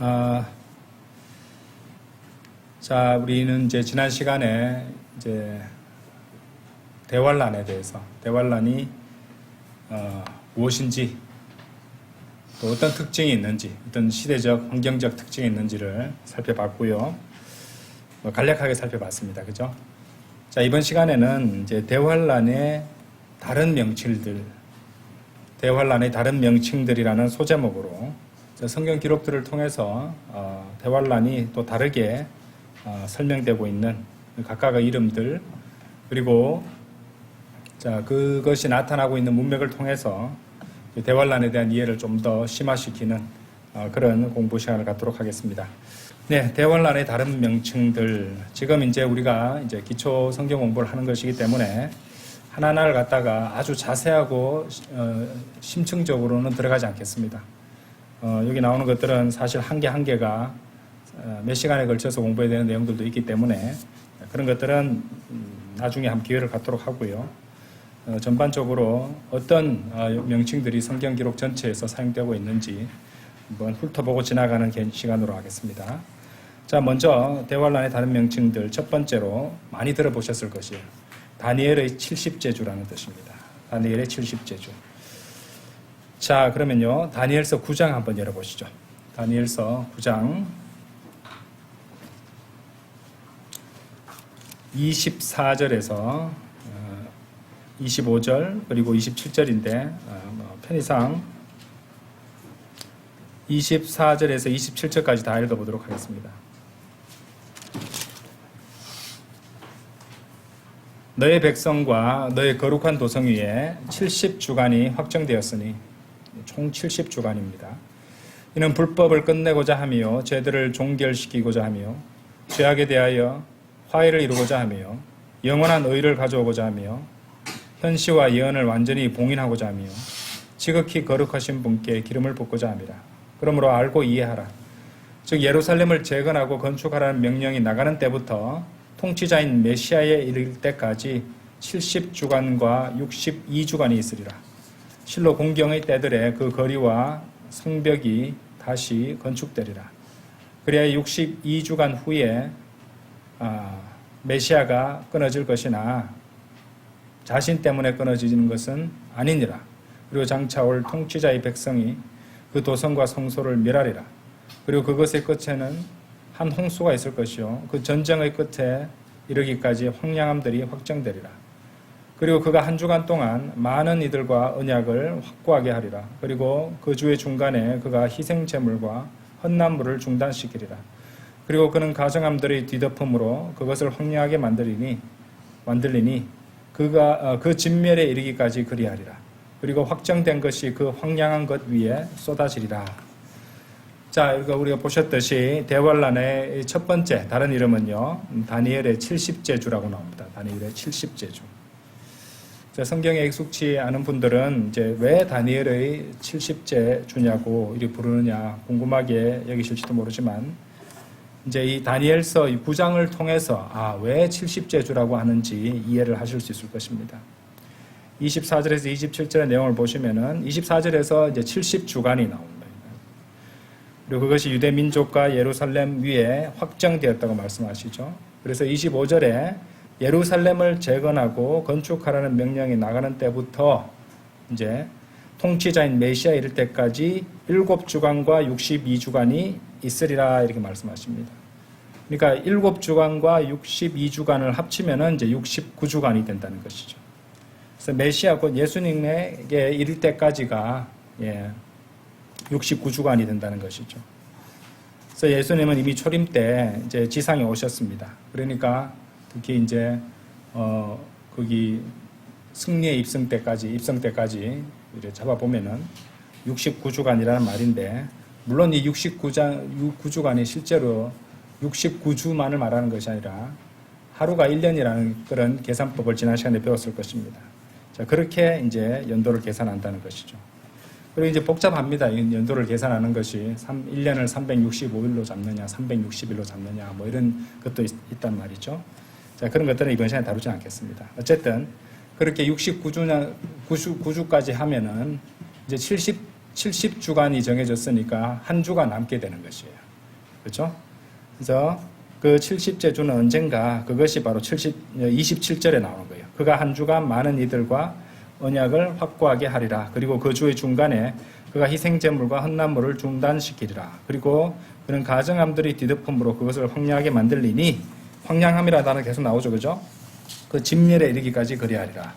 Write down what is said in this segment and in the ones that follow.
아, 자, 우리는 이제 지난 시간에 이제 대환란에 대해서, 대환란이 무엇인지, 또 어떤 특징이 있는지, 어떤 시대적, 환경적 특징이 있는지를 살펴봤고요. 간략하게 살펴봤습니다. 그죠? 자, 이번 시간에는 이제 대환란의 다른 명칭들, 대환란의 다른 명칭들이라는 소제목으로 성경 기록들을 통해서 대환란이 또 다르게 설명되고 있는 각각의 이름들, 그리고 자, 그것이 나타나고 있는 문맥을 통해서 대환란에 대한 이해를 좀 더 심화시키는 그런 공부 시간을 갖도록 하겠습니다. 네, 대환란의 다른 명칭들. 지금 이제 우리가 이제 기초 성경 공부를 하는 것이기 때문에 하나하나를 갖다가 아주 자세하고 심층적으로는 들어가지 않겠습니다. 여기 나오는 것들은 사실 한 개 한 개가 몇 시간에 걸쳐서 공부해야 되는 내용들도 있기 때문에 그런 것들은 나중에 한 기회를 갖도록 하고요. 전반적으로 어떤 명칭들이 성경 기록 전체에서 사용되고 있는지 한번 훑어보고 지나가는 시간으로 하겠습니다. 자, 먼저 대환란의 다른 명칭들, 첫 번째로 많이 들어보셨을 것이에요. 다니엘의 70제주라는 뜻입니다. 다니엘의 70제주. 자, 그러면요, 다니엘서 9장 한번 열어보시죠. 다니엘서 9장 24절에서 25절 그리고 27절인데 편의상 24절에서 27절까지 다 읽어보도록 하겠습니다. 너의 백성과 너의 거룩한 도성 위에 70주간이 확정되었으니 총 70주간입니다. 이는 불법을 끝내고자 하며 죄들을 종결시키고자 하며 죄악에 대하여 화해를 이루고자 하며 영원한 의를 가져오고자 하며 현시와 예언을 완전히 봉인하고자 하며 지극히 거룩하신 분께 기름을 붓고자 함이라. 그러므로 알고 이해하라. 즉 예루살렘을 재건하고 건축하라는 명령이 나가는 때부터 통치자인 메시아에 이를 때까지 70주간과 62주간이 있으리라. 실로 공경의 때들에 그 거리와 성벽이 다시 건축되리라. 그래야 62주간 후에 메시아가 끊어질 것이나 자신 때문에 끊어지는 것은 아니니라. 그리고 장차 올 통치자의 백성이 그 도성과 성소를 멸하리라. 그리고 그것의 끝에는 한 홍수가 있을 것이요 그 전쟁의 끝에 이르기까지 황량함들이 확정되리라. 그리고 그가 한 주간 동안 많은 이들과 언약을 확고하게 하리라. 그리고 그 주의 중간에 그가 희생제물과 헛난물을 중단시키리라. 그리고 그는 가정함들의 뒤덮음으로 그것을 황량하게 만들리니 그가 그 진멸에 이르기까지 그리하리라. 그리고 확정된 것이 그 황량한 것 위에 쏟아지리라. 자, 이거 우리가 보셨듯이 대환란의 첫 번째 다른 이름은요, 다니엘의 70제주라고 나옵니다. 다니엘의 70제주. 자, 성경에 익숙치 않은 분들은 이제 왜 다니엘의 70제주냐고 이렇게 부르느냐 궁금하게 여기실지도 모르지만, 이제 이 다니엘서 9장을 통해서 왜 70제주라고 하는지 이해를 하실 수 있을 것입니다. 24절에서 27절의 내용을 보시면은 24절에서 이제 70주간이 나옵니다. 그리고 그것이 유대 민족과 예루살렘 위에 확정되었다고 말씀하시죠. 그래서 25절에 예루살렘을 재건하고 건축하라는 명령이 나가는 때부터 이제 통치자인 메시아 이를 때까지 7주간과 62주간이 있으리라 이렇게 말씀하십니다. 그러니까 7주간과 62주간을 합치면은 이제 69주간이 된다는 것이죠. 그래서 메시아 곧 예수님에게 이를 때까지가 69주간이 된다는 것이죠. 그래서 예수님은 이미 초림 때 이제 지상에 오셨습니다. 그러니까 특히 이제 거기 승리의 입성 때까지 이렇게 잡아보면은 69주간이라는 말인데, 물론 이 69주간이 실제로 69주만을 말하는 것이 아니라 하루가 1년이라는 그런 계산법을 지난 시간에 배웠을 것입니다. 자, 그렇게 이제 연도를 계산한다는 것이죠. 그리고 이제 복잡합니다. 이 연도를 계산하는 것이 1년을 365일로 잡느냐, 360일로 잡느냐, 뭐 이런 것도 있단 말이죠. 자, 그런 것들은 이번 시간에 다루지 않겠습니다. 어쨌든 그렇게 69주까지 하면은 이제 70주간이 정해졌으니까 한 주가 남게 되는 것이에요. 그렇죠? 그래서 그 70째 주는 언젠가 그것이 바로 27절에 나오는 거예요. 그가 한 주간 많은 이들과 언약을 확고하게 하리라. 그리고 그 주의 중간에 그가 희생제물과 헌난물을 중단시키리라. 그리고 그는 가정함들이 뒤덮음으로 그것을 황량하게 만들리니, 황량함이라는 단어 계속 나오죠. 그죠? 그 진멸에 이르기까지 그리하리라.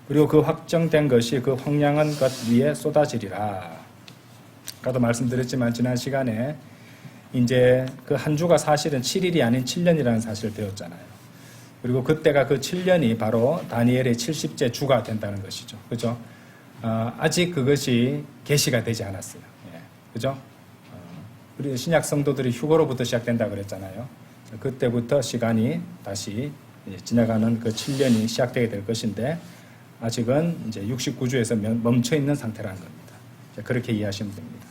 그리고 그 확정된 것이 그 황량한 것 위에 쏟아지리라. 아까도 말씀드렸지만 지난 시간에 이제 그 한 주가 사실은 7일이 아닌 7년이라는 사실을 배웠잖아요. 그리고 그때가 그 7년이 바로 다니엘의 70째 주가 된다는 것이죠. 그죠? 아직 그것이 계시가 되지 않았어요. 예. 그죠? 우리 신약 성도들이 휴거로부터 시작된다 그랬잖아요. 그때부터 시간이 다시 지나가는 그 7년이 시작되게 될 것인데, 아직은 이제 69주에서 멈춰 있는 상태라는 겁니다. 그렇게 이해하시면 됩니다.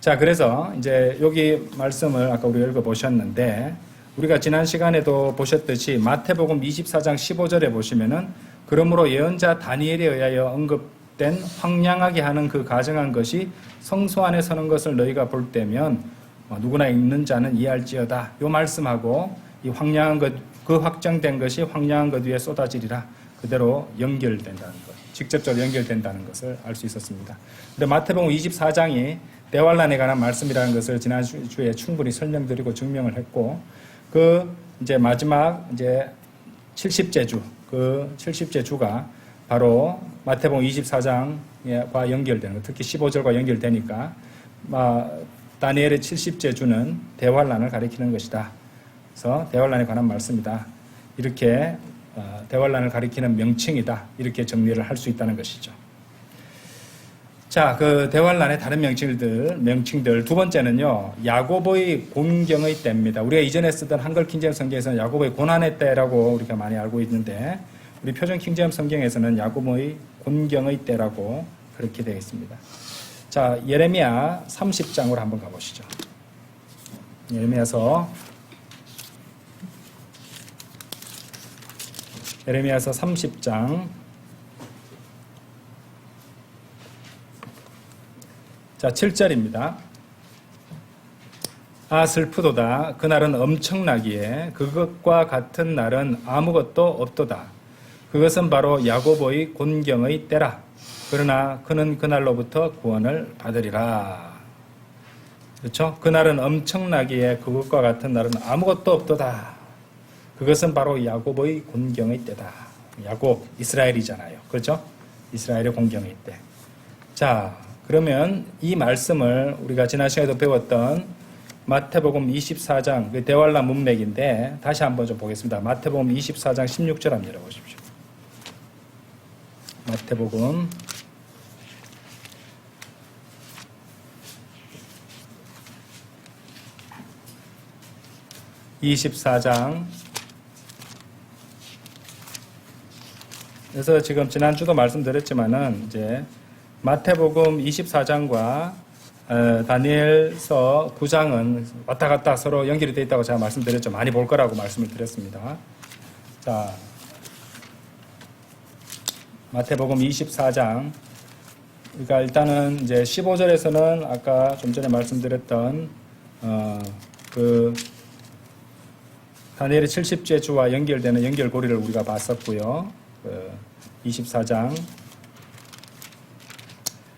자, 그래서 이제 여기 말씀을 아까 우리가 읽어보셨는데, 우리가 지난 시간에도 보셨듯이 마태복음 24장 15절에 보시면은, 그러므로 예언자 다니엘에 의하여 언급된 황량하게 하는 그 가정한 것이 성소 안에 서는 것을 너희가 볼 때면 누구나 읽는 자는 이해할지어다. 요 말씀하고 이 황량한 것, 그 확정된 것이 황량한 것 위에 쏟아지리라. 그대로 연결된다는 것, 직접적으로 연결된다는 것을 알 수 있었습니다. 근데 마태복음 24장이 대환란에 관한 말씀이라는 것을 지난주에 충분히 설명드리고 증명을 했고, 그 이제 마지막 이제 70째 주, 그 70째 주가 바로 마태복음 24장과 연결되는 것, 특히 15절과 연결되니까 다니엘의 70째 주는 대환란을 가리키는 것이다. 그래서 대환란에 관한 말씀이다. 이렇게 대환란을 가리키는 명칭이다. 이렇게 정리를 할 수 있다는 것이죠. 자, 그 대환란의 다른 명칭들 두 번째는요, 야고보의 곤경의 때입니다. 우리가 이전에 쓰던 한글 킹제임스 성경에서는 야고보의 고난의 때라고 우리가 많이 알고 있는데, 우리 표준 킹제임스 성경에서는 야고보의 곤경의 때라고 그렇게 되어 있습니다. 자, 예레미야 30장으로 한번 가보시죠. 예레미야서 30장. 자, 7절입니다. 아, 슬프도다. 그날은 엄청나기에 그것과 같은 날은 아무것도 없도다. 그것은 바로 야고보의 곤경의 때라. 그러나 그는 그날로부터 구원을 받으리라. 그렇죠? 그날은 엄청나기에 그것과 같은 날은 아무것도 없도다. 그것은 바로 야고보의 곤경의 때다. 야곱, 이스라엘이잖아요. 그렇죠? 이스라엘의 곤경의 때. 자, 그러면 이 말씀을 우리가 지난 시간에도 배웠던 마태복음 24장, 그 대환란 문맥인데 다시 한번 좀 보겠습니다. 마태복음 24장 16절 한번 열어보십시오. 마태복음 24장. 그래서 지금 지난주도 말씀드렸지만은 이제 마태복음 24장과 다니엘서 9장은 왔다 갔다 서로 연결이 되어 있다고 제가 말씀드렸죠. 많이 볼 거라고 말씀을 드렸습니다. 자, 마태복음 24장. 그러니까 일단은 이제 15절에서는 아까 좀 전에 말씀드렸던 그 다니엘의 70째 주와 연결되는 연결고리를 우리가 봤었고요. 24장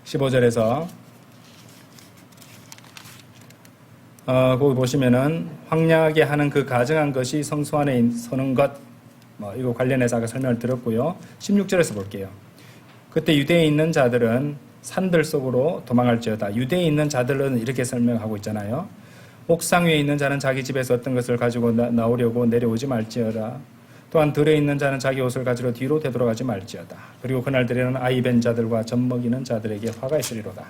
15절에서 거기 보시면은 황량하게 하는 그 가정한 것이 성소 안에 서는 것, 이거 관련해서 아까 설명을 드렸고요. 16절에서 볼게요. 그때 유대에 있는 자들은 산들 속으로 도망할지어다. 유대에 있는 자들은 이렇게 설명하고 있잖아요. 옥상 위에 있는 자는 자기 집에서 어떤 것을 가지고 나오려고 내려오지 말지어다. 또한 들에 있는 자는 자기 옷을 가지러 뒤로 되돌아가지 말지어다. 그리고 그날들에는 아이 벤 자들과 젖 먹이는 자들에게 화가 있으리로다.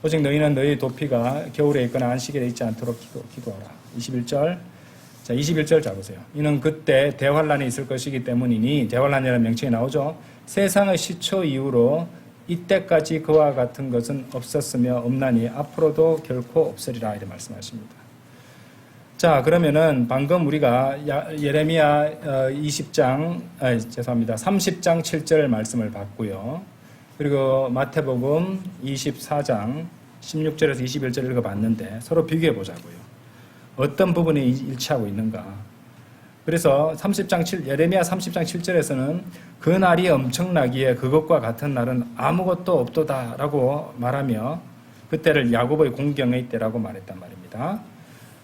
오직 너희는 너희 도피가 겨울에 있거나 안식일에 있지 않도록 기도하라. 21절. 자, 21절 잡으세요. 이는 그때 대환란이 있을 것이기 때문이니, 대환란이라는 명칭이 나오죠. 세상의 시초 이후로 이때까지 그와 같은 것은 없었으며 없나니 앞으로도 결코 없으리라. 이렇게 말씀하십니다. 자, 그러면은 방금 우리가 예레미야 30장 7절 말씀을 봤고요. 그리고 마태복음 24장 16절에서 21절 읽어봤는데 서로 비교해 보자고요. 어떤 부분이 일치하고 있는가. 그래서 예레미야 30장 7절에서는 그 날이 엄청나기에 그것과 같은 날은 아무것도 없도다라고 말하며 그때를 야곱의 공경의 때라고 말했단 말입니다.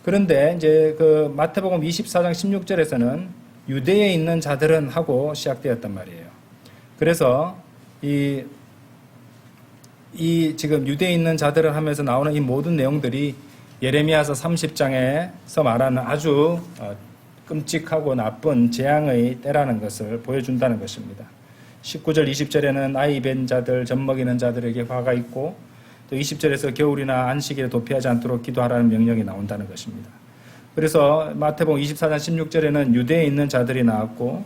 그런데 이제 그 마태복음 24장 16절에서는 유대에 있는 자들은 하고 시작되었단 말이에요. 그래서 이 지금 유대에 있는 자들을 하면서 나오는 이 모든 내용들이 예레미야서 30장에서 말하는 아주 끔찍하고 나쁜 재앙의 때라는 것을 보여준다는 것입니다. 19절, 20절에는 아이 벤 자들, 젖 먹이는 자들에게 화가 있고 또 20절에서 겨울이나 안식일에 도피하지 않도록 기도하라는 명령이 나온다는 것입니다. 그래서 마태복음 24장 16절에는 유대에 있는 자들이 나왔고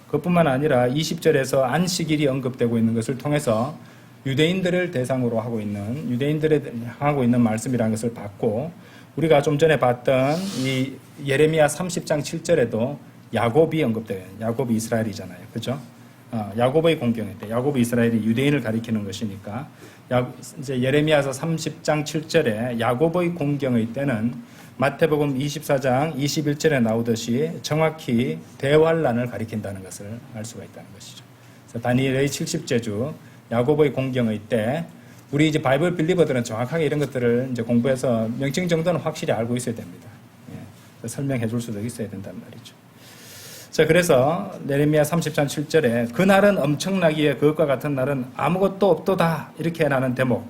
그것뿐만 아니라 20절에서 안식일이 언급되고 있는 것을 통해서 유대인들을 대상으로 하고 있는 유대인들에 하고 있는 말씀이라는 것을 봤고 우리가 좀 전에 봤던 이 예레미야 30장 7절에도 야곱이 언급돼요. 야곱이 이스라엘이잖아요. 그죠? 야곱의 공경일 때 야곱이 이스라엘이 유대인을 가리키는 것이니까 이제 예레미야서 30장 7절에 야곱의 공경의 때는 마태복음 24장 21절에 나오듯이 정확히 대환란을 가리킨다는 것을 알 수가 있다는 것이죠. 그래서 다니엘의 70제주 야곱의 공경의 때 우리 이제 바이블 빌리버들은 정확하게 이런 것들을 이제 공부해서 명칭 정도는 확실히 알고 있어야 됩니다. 예, 설명해 줄 수도 있어야 된단 말이죠. 자, 그래서 예레미야 30장 7절에 그 날은 엄청나기에 그것과 같은 날은 아무것도 없도다 이렇게 나는 대목.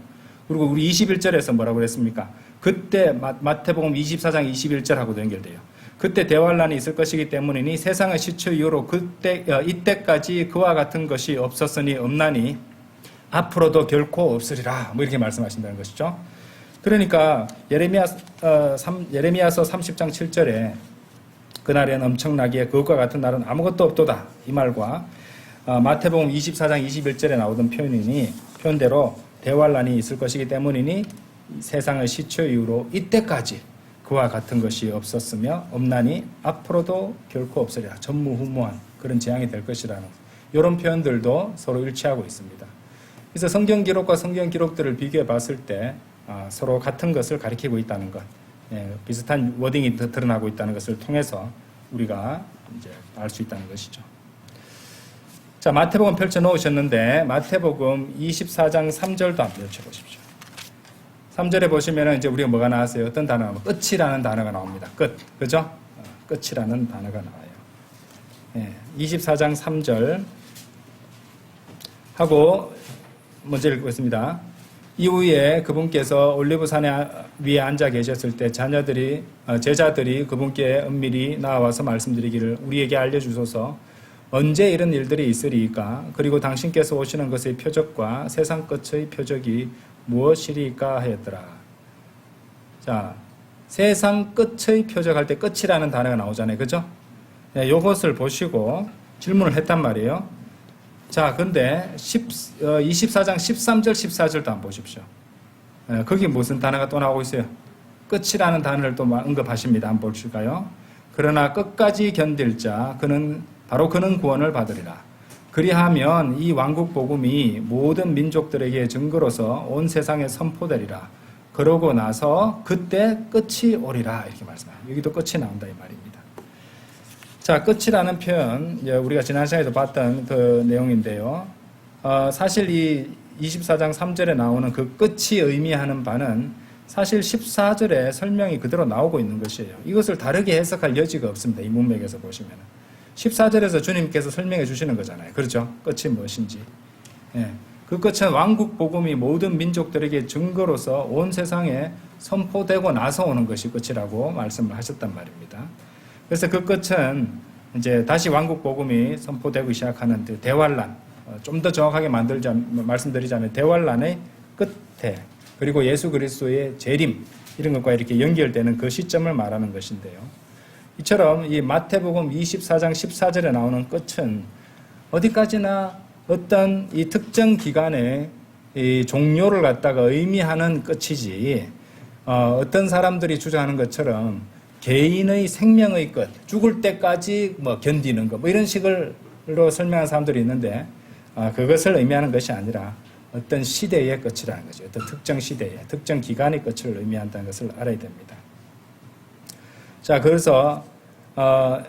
그리고 우리 21절에서 뭐라고 그랬습니까? 그때 마태복음 24장 21절하고도 연결돼요. 그때 대환란이 있을 것이기 때문이니 세상의 시초 이후로 이때까지 그와 같은 것이 없었으니 없나니 앞으로도 결코 없으리라. 뭐 이렇게 말씀하신다는 것이죠. 그러니까 예레미야서 30장 7절에 그날에는 엄청나기에 그것과 같은 날은 아무것도 없도다. 이 말과 마태복음 24장 21절에 나오던 표현대로 대환란이 있을 것이기 때문이니 세상의 시초 이후로 이때까지 그와 같은 것이 없었으며 없나니 앞으로도 결코 없으리라. 전무후무한 그런 재앙이 될 것이라는 이런 표현들도 서로 일치하고 있습니다. 그래서 성경 기록과 성경 기록들을 비교해 봤을 때 서로 같은 것을 가리키고 있다는 것, 비슷한 워딩이 드러나고 있다는 것을 통해서 우리가 이제 알 수 있다는 것이죠. 자, 마태복음 펼쳐 놓으셨는데 마태복음 24장 3절도 한번 펼쳐보십시오. 3절에 보시면은 이제 우리가 뭐가 나왔어요? 어떤 단어가 나와요? 끝이라는 단어가 나옵니다. 끝, 그죠? 끝이라는 단어가 나와요. 24장 3절 하고 먼저 읽겠습니다. 이후에 그분께서 올리브산에 위에 앉아 계셨을 때 제자들이 그분께 은밀히 나와서 말씀드리기를 우리에게 알려주소서 언제 이런 일들이 있으리이까 그리고 당신께서 오시는 것의 표적과 세상 끝의 표적이 무엇이리까 하였더라. 자, 세상 끝의 표적 할 때 끝이라는 단어가 나오잖아요. 그죠? 이것을 보시고 질문을 했단 말이에요. 자, 근데 24장 13절, 14절도 한번 보십시오. 거기 무슨 단어가 또 나오고 있어요? 끝이라는 단어를 또 언급하십니다. 한번 보실까요? 그러나 끝까지 견딜 자, 그는 구원을 받으리라. 그리하면 이 왕국 복음이 모든 민족들에게 증거로서 온 세상에 선포되리라. 그러고 나서 그때 끝이 오리라. 이렇게 말씀합니다. 여기도 끝이 나온다 이 말입니다. 자, 끝이라는 표현, 우리가 지난 시간에도 봤던 그 내용인데요. 사실 이 24장 3절에 나오는 그 끝이 의미하는 바는 사실 14절에 설명이 그대로 나오고 있는 것이에요. 이것을 다르게 해석할 여지가 없습니다. 이 문맥에서 보시면. 14절에서 주님께서 설명해 주시는 거잖아요. 그렇죠? 끝이 무엇인지. 그 끝은 왕국 복음이 모든 민족들에게 증거로서 온 세상에 선포되고 나서 오는 것이 끝이라고 말씀을 하셨단 말입니다. 그래서 그 끝은 이제 다시 왕국 복음이 선포되기 시작하는 대환란, 좀 더 정확하게 말씀드리자면 대환란의 끝에 그리고 예수 그리스도의 재림 이런 것과 이렇게 연결되는 그 시점을 말하는 것인데요. 이처럼 이 마태복음 24장 14절에 나오는 끝은 어디까지나 어떤 이 특정 기간의 이 종료를 갖다가 의미하는 끝이지 어떤 사람들이 주장하는 것처럼 개인의 생명의 끝, 죽을 때까지 뭐 견디는 것, 뭐 이런 식으로 설명하는 사람들이 있는데 그것을 의미하는 것이 아니라 어떤 시대의 끝이라는 거죠. 어떤 특정 시대의, 특정 기간의 끝을 의미한다는 것을 알아야 됩니다. 자, 그래서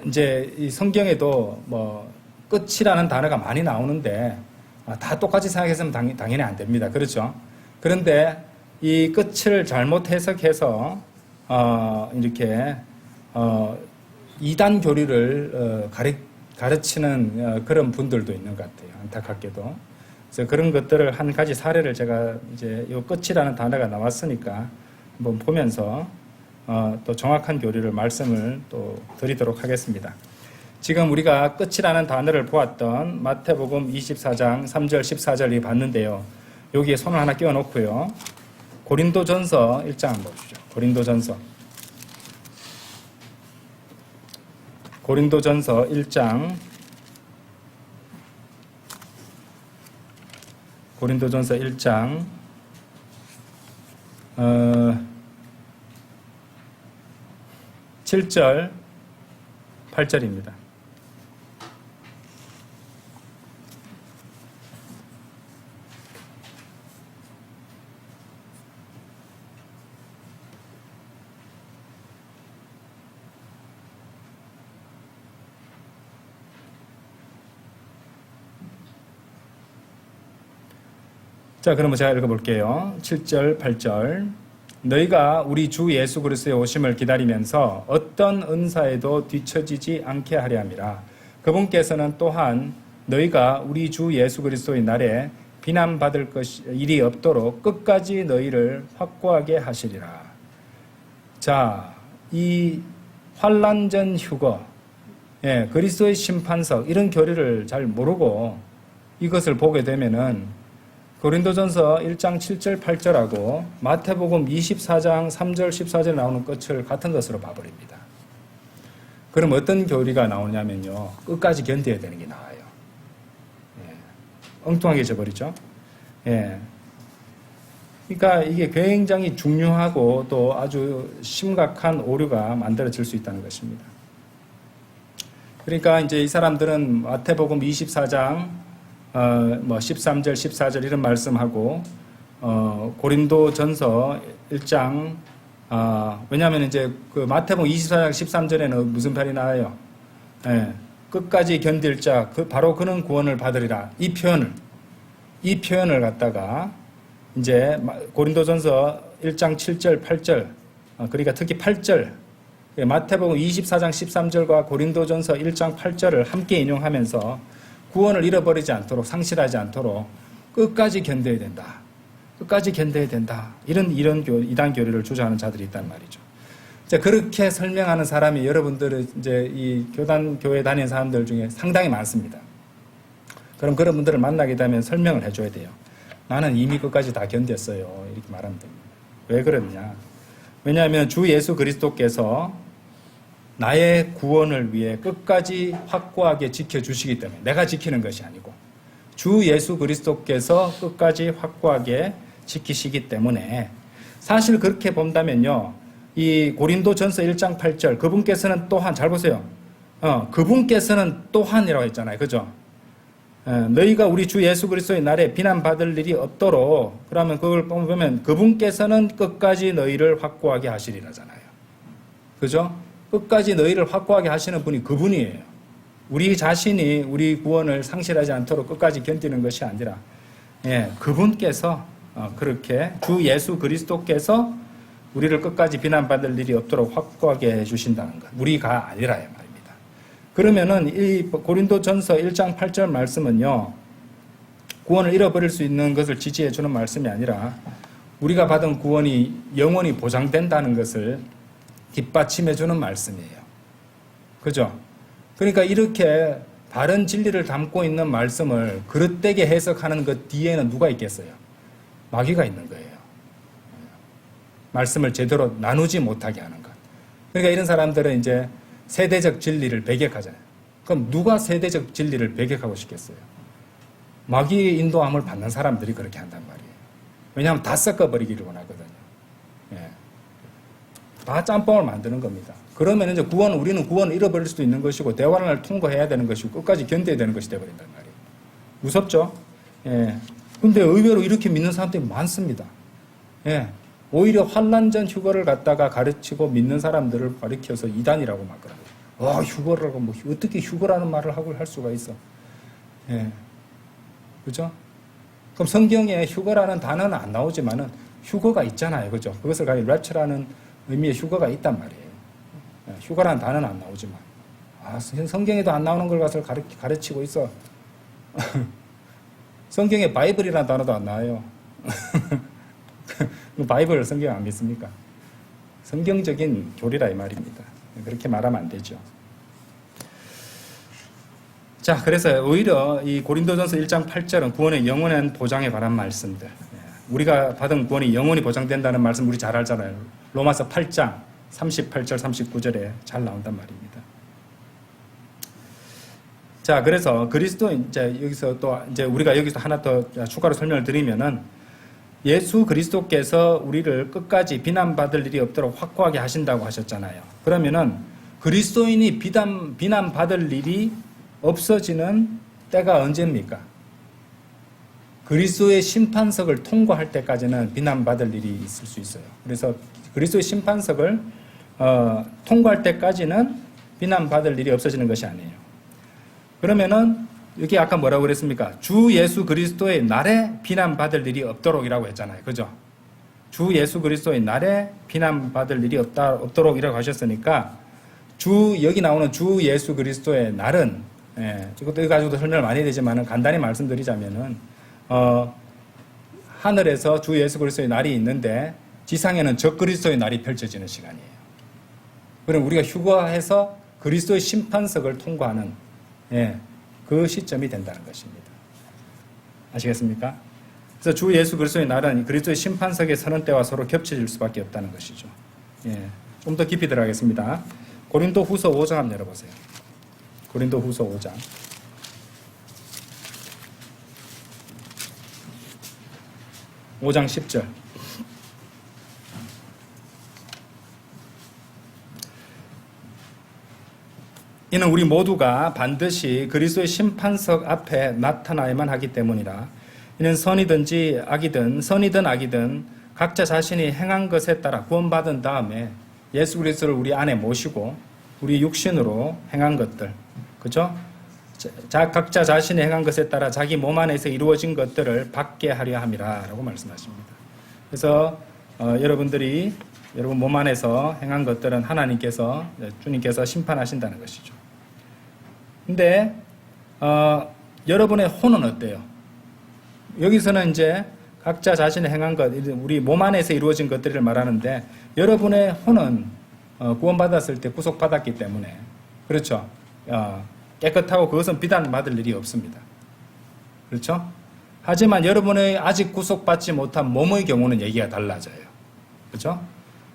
이제 이 성경에도 뭐 끝이라는 단어가 많이 나오는데 다 똑같이 생각해서는 당연히 안 됩니다. 그렇죠? 그런데 이 끝을 잘못 해석해서 이렇게 이단 교리를 가르치는 그런 분들도 있는 것 같아요. 안타깝게도. 그래서 그런 것들을 한 가지 사례를 제가 이제 이 끝이라는 단어가 나왔으니까 한번 보면서 또 정확한 교리를 말씀을 또 드리도록 하겠습니다. 지금 우리가 끝이라는 단어를 보았던 마태복음 24장 3절 14절이 봤는데요. 여기에 손을 하나 끼워 놓고요. 고린도전서 1장 한번 보시죠. 고린도전서 1장 고린도전서 1장 7절 8절입니다. 자, 그러면 제가 읽어볼게요. 7절, 8절. 너희가 우리 주 예수 그리스도의 오심을 기다리면서 어떤 은사에도 뒤처지지 않게 하려 함이라. 그분께서는 또한 너희가 우리 주 예수 그리스도의 날에 비난받을 일이 없도록 끝까지 너희를 확고하게 하시리라. 자, 이 환난전 휴거, 그리스도의 심판석, 이런 교리를 잘 모르고 이것을 보게 되면은 고린도전서 1장 7절 8절하고 마태복음 24장 3절 14절 나오는 끝을 같은 것으로 봐버립니다. 그럼 어떤 교리가 나오냐면요. 끝까지 견뎌야 되는 게 나와요. 엉뚱하게 져버리죠. 그러니까 이게 굉장히 중요하고 또 아주 심각한 오류가 만들어질 수 있다는 것입니다. 그러니까 이제 이 사람들은 마태복음 24장 13절, 14절 이런 말씀하고, 고린도전서 1장, 왜냐하면 이제 그 마태복음 24장 13절에는 무슨 편이 나와요? 끝까지 견딜 자, 바로 그는 구원을 받으리라. 이 표현을 갖다가 이제 고린도전서 1장 7절, 8절, 그러니까 특히 8절, 마태복음 24장 13절과 고린도전서 1장 8절을 함께 인용하면서 구원을 잃어버리지 않도록, 상실하지 않도록 끝까지 견뎌야 된다. 끝까지 견뎌야 된다. 이런 이단 교리를 주장하는 자들이 있단 말이죠. 이제 그렇게 설명하는 사람이 여러분들은 이제 이 교회 다니는 사람들 중에 상당히 많습니다. 그럼 그런 분들을 만나게 되면 설명을 해줘야 돼요. 나는 이미 끝까지 다 견뎠어요. 이렇게 말하면 됩니다. 왜 그러냐? 왜냐하면 주 예수 그리스도께서 나의 구원을 위해 끝까지 확고하게 지켜주시기 때문에, 내가 지키는 것이 아니고 주 예수 그리스도께서 끝까지 확고하게 지키시기 때문에, 사실 그렇게 본다면요, 이 고린도전서 1장 8절 그분께서는 또한, 잘 보세요, 그분께서는 또한이라고 했잖아요. 그죠? 너희가 우리 주 예수 그리스도의 날에 비난받을 일이 없도록, 그러면 그걸 보면 그분께서는 끝까지 너희를 확고하게 하시리라잖아요. 그죠? 끝까지 너희를 확고하게 하시는 분이 그분이에요. 우리 자신이 우리 구원을 상실하지 않도록 끝까지 견디는 것이 아니라, 그분께서 그렇게 주 예수 그리스도께서 우리를 끝까지 비난받을 일이 없도록 확고하게 해주신다는 것. 우리가 아니라 말입니다. 그러면은 이 고린도전서 1장 8절 말씀은요, 구원을 잃어버릴 수 있는 것을 지지해 주는 말씀이 아니라 우리가 받은 구원이 영원히 보장된다는 것을 뒷받침해 주는 말씀이에요. 그죠? 그러니까 이렇게 바른 진리를 담고 있는 말씀을 그릇되게 해석하는 것 뒤에는 누가 있겠어요? 마귀가 있는 거예요. 말씀을 제대로 나누지 못하게 하는 것. 그러니까 이런 사람들은 이제 세대적 진리를 배격하잖아요. 그럼 누가 세대적 진리를 배격하고 싶겠어요? 마귀의 인도함을 받는 사람들이 그렇게 한단 말이에요. 왜냐하면 다 섞어버리기를 원하거든요. 다 짬뽕을 만드는 겁니다. 그러면 이제 우리는 구원을 잃어버릴 수도 있는 것이고, 대환을 통과해야 되는 것이고, 끝까지 견뎌야 되는 것이 되어버린단 말이에요. 무섭죠? 근데 의외로 이렇게 믿는 사람들이 많습니다. 예. 오히려 환란 전 휴거를 갖다가 가르치고 믿는 사람들을 가르쳐서 이단이라고 막 그러고, 휴거라고, 뭐, 어떻게 휴거라는 말을 하고 할 수가 있어. 예. 그죠? 그럼 성경에 휴거라는 단어는 안 나오지만은 휴거가 있잖아요. 그죠? 그것을 가지고 랩처라는 의미의 휴거가 있단 말이에요. 예. 휴거라는 단어는 안 나오지만. 성경에도 안 나오는 걸 가서 가르치고 있어. 성경에 바이블이라는 단어도 안 나와요. 바이블 성경 안 믿습니까? 성경적인 교리라 이 말입니다. 그렇게 말하면 안 되죠. 자, 그래서 오히려 이 고린도전서 1장 8절은 구원의 영원한 보장에 관한 말씀들. 우리가 받은 구원이 영원히 보장된다는 말씀 우리 잘 알잖아요. 로마서 8장 38절 39절에 잘 나온단 말입니다. 자, 그래서 그리스도 이제 여기서 또 이제 우리가 여기서 하나 더 추가로 설명을 드리면은 예수 그리스도께서 우리를 끝까지 비난받을 일이 없도록 확고하게 하신다고 하셨잖아요. 그러면은 그리스도인이 비난받을 일이 없어지는 때가 언제입니까? 그리스도의 심판석을 통과할 때까지는 비난받을 일이 있을 수 있어요. 그래서 그리스도의 심판석을 통과할 때까지는 비난받을 일이 없어지는 것이 아니에요. 그러면은 여기 아까 뭐라고 그랬습니까? 주 예수 그리스도의 날에 비난받을 일이 없도록이라고 했잖아요. 그죠? 주 예수 그리스도의 날에 비난받을 일이 없도록이라고 하셨으니까 여기 나오는 주 예수 그리스도의 날은 이것도 가지고도 설명을 많이 되지만 간단히 말씀드리자면은 하늘에서 주 예수 그리스도의 날이 있는데 지상에는 적 그리스도의 날이 펼쳐지는 시간이에요. 그럼 우리가 휴거해서 그리스도의 심판석을 통과하는 그 시점이 된다는 것입니다. 아시겠습니까? 그래서 주 예수 그리스도의 날은 그리스도의 심판석에 서는 때와 서로 겹쳐질 수밖에 없다는 것이죠. 좀 더 깊이 들어가겠습니다. 고린도 후서 5장 한번 열어보세요. 고린도 후서 5장. (5장 10절) 이는 우리 모두가 반드시 그리스도의 심판석 앞에 나타나야만 하기 때문이라. 이는 선이든 악이든 각자 자신이 행한 것에 따라 구원받은 다음에 예수 그리스도를 우리 안에 모시고 우리 육신으로 행한 것들, 그죠? 각자 자신이 행한 것에 따라 자기 몸 안에서 이루어진 것들을 받게 하려 함이라 라고 말씀하십니다. 그래서 여러분 몸 안에서 행한 것들은 주님께서 심판하신다는 것이죠. 근데 여러분의 혼은 어때요? 여기서는 이제 각자 자신이 행한 것, 우리 몸 안에서 이루어진 것들을 말하는데 여러분의 혼은 구원받았을 때 구속받았기 때문에 그렇죠? 깨끗하고 그것은 비난받을 일이 없습니다. 그렇죠? 하지만 여러분의 아직 구속받지 못한 몸의 경우는 얘기가 달라져요. 그렇죠?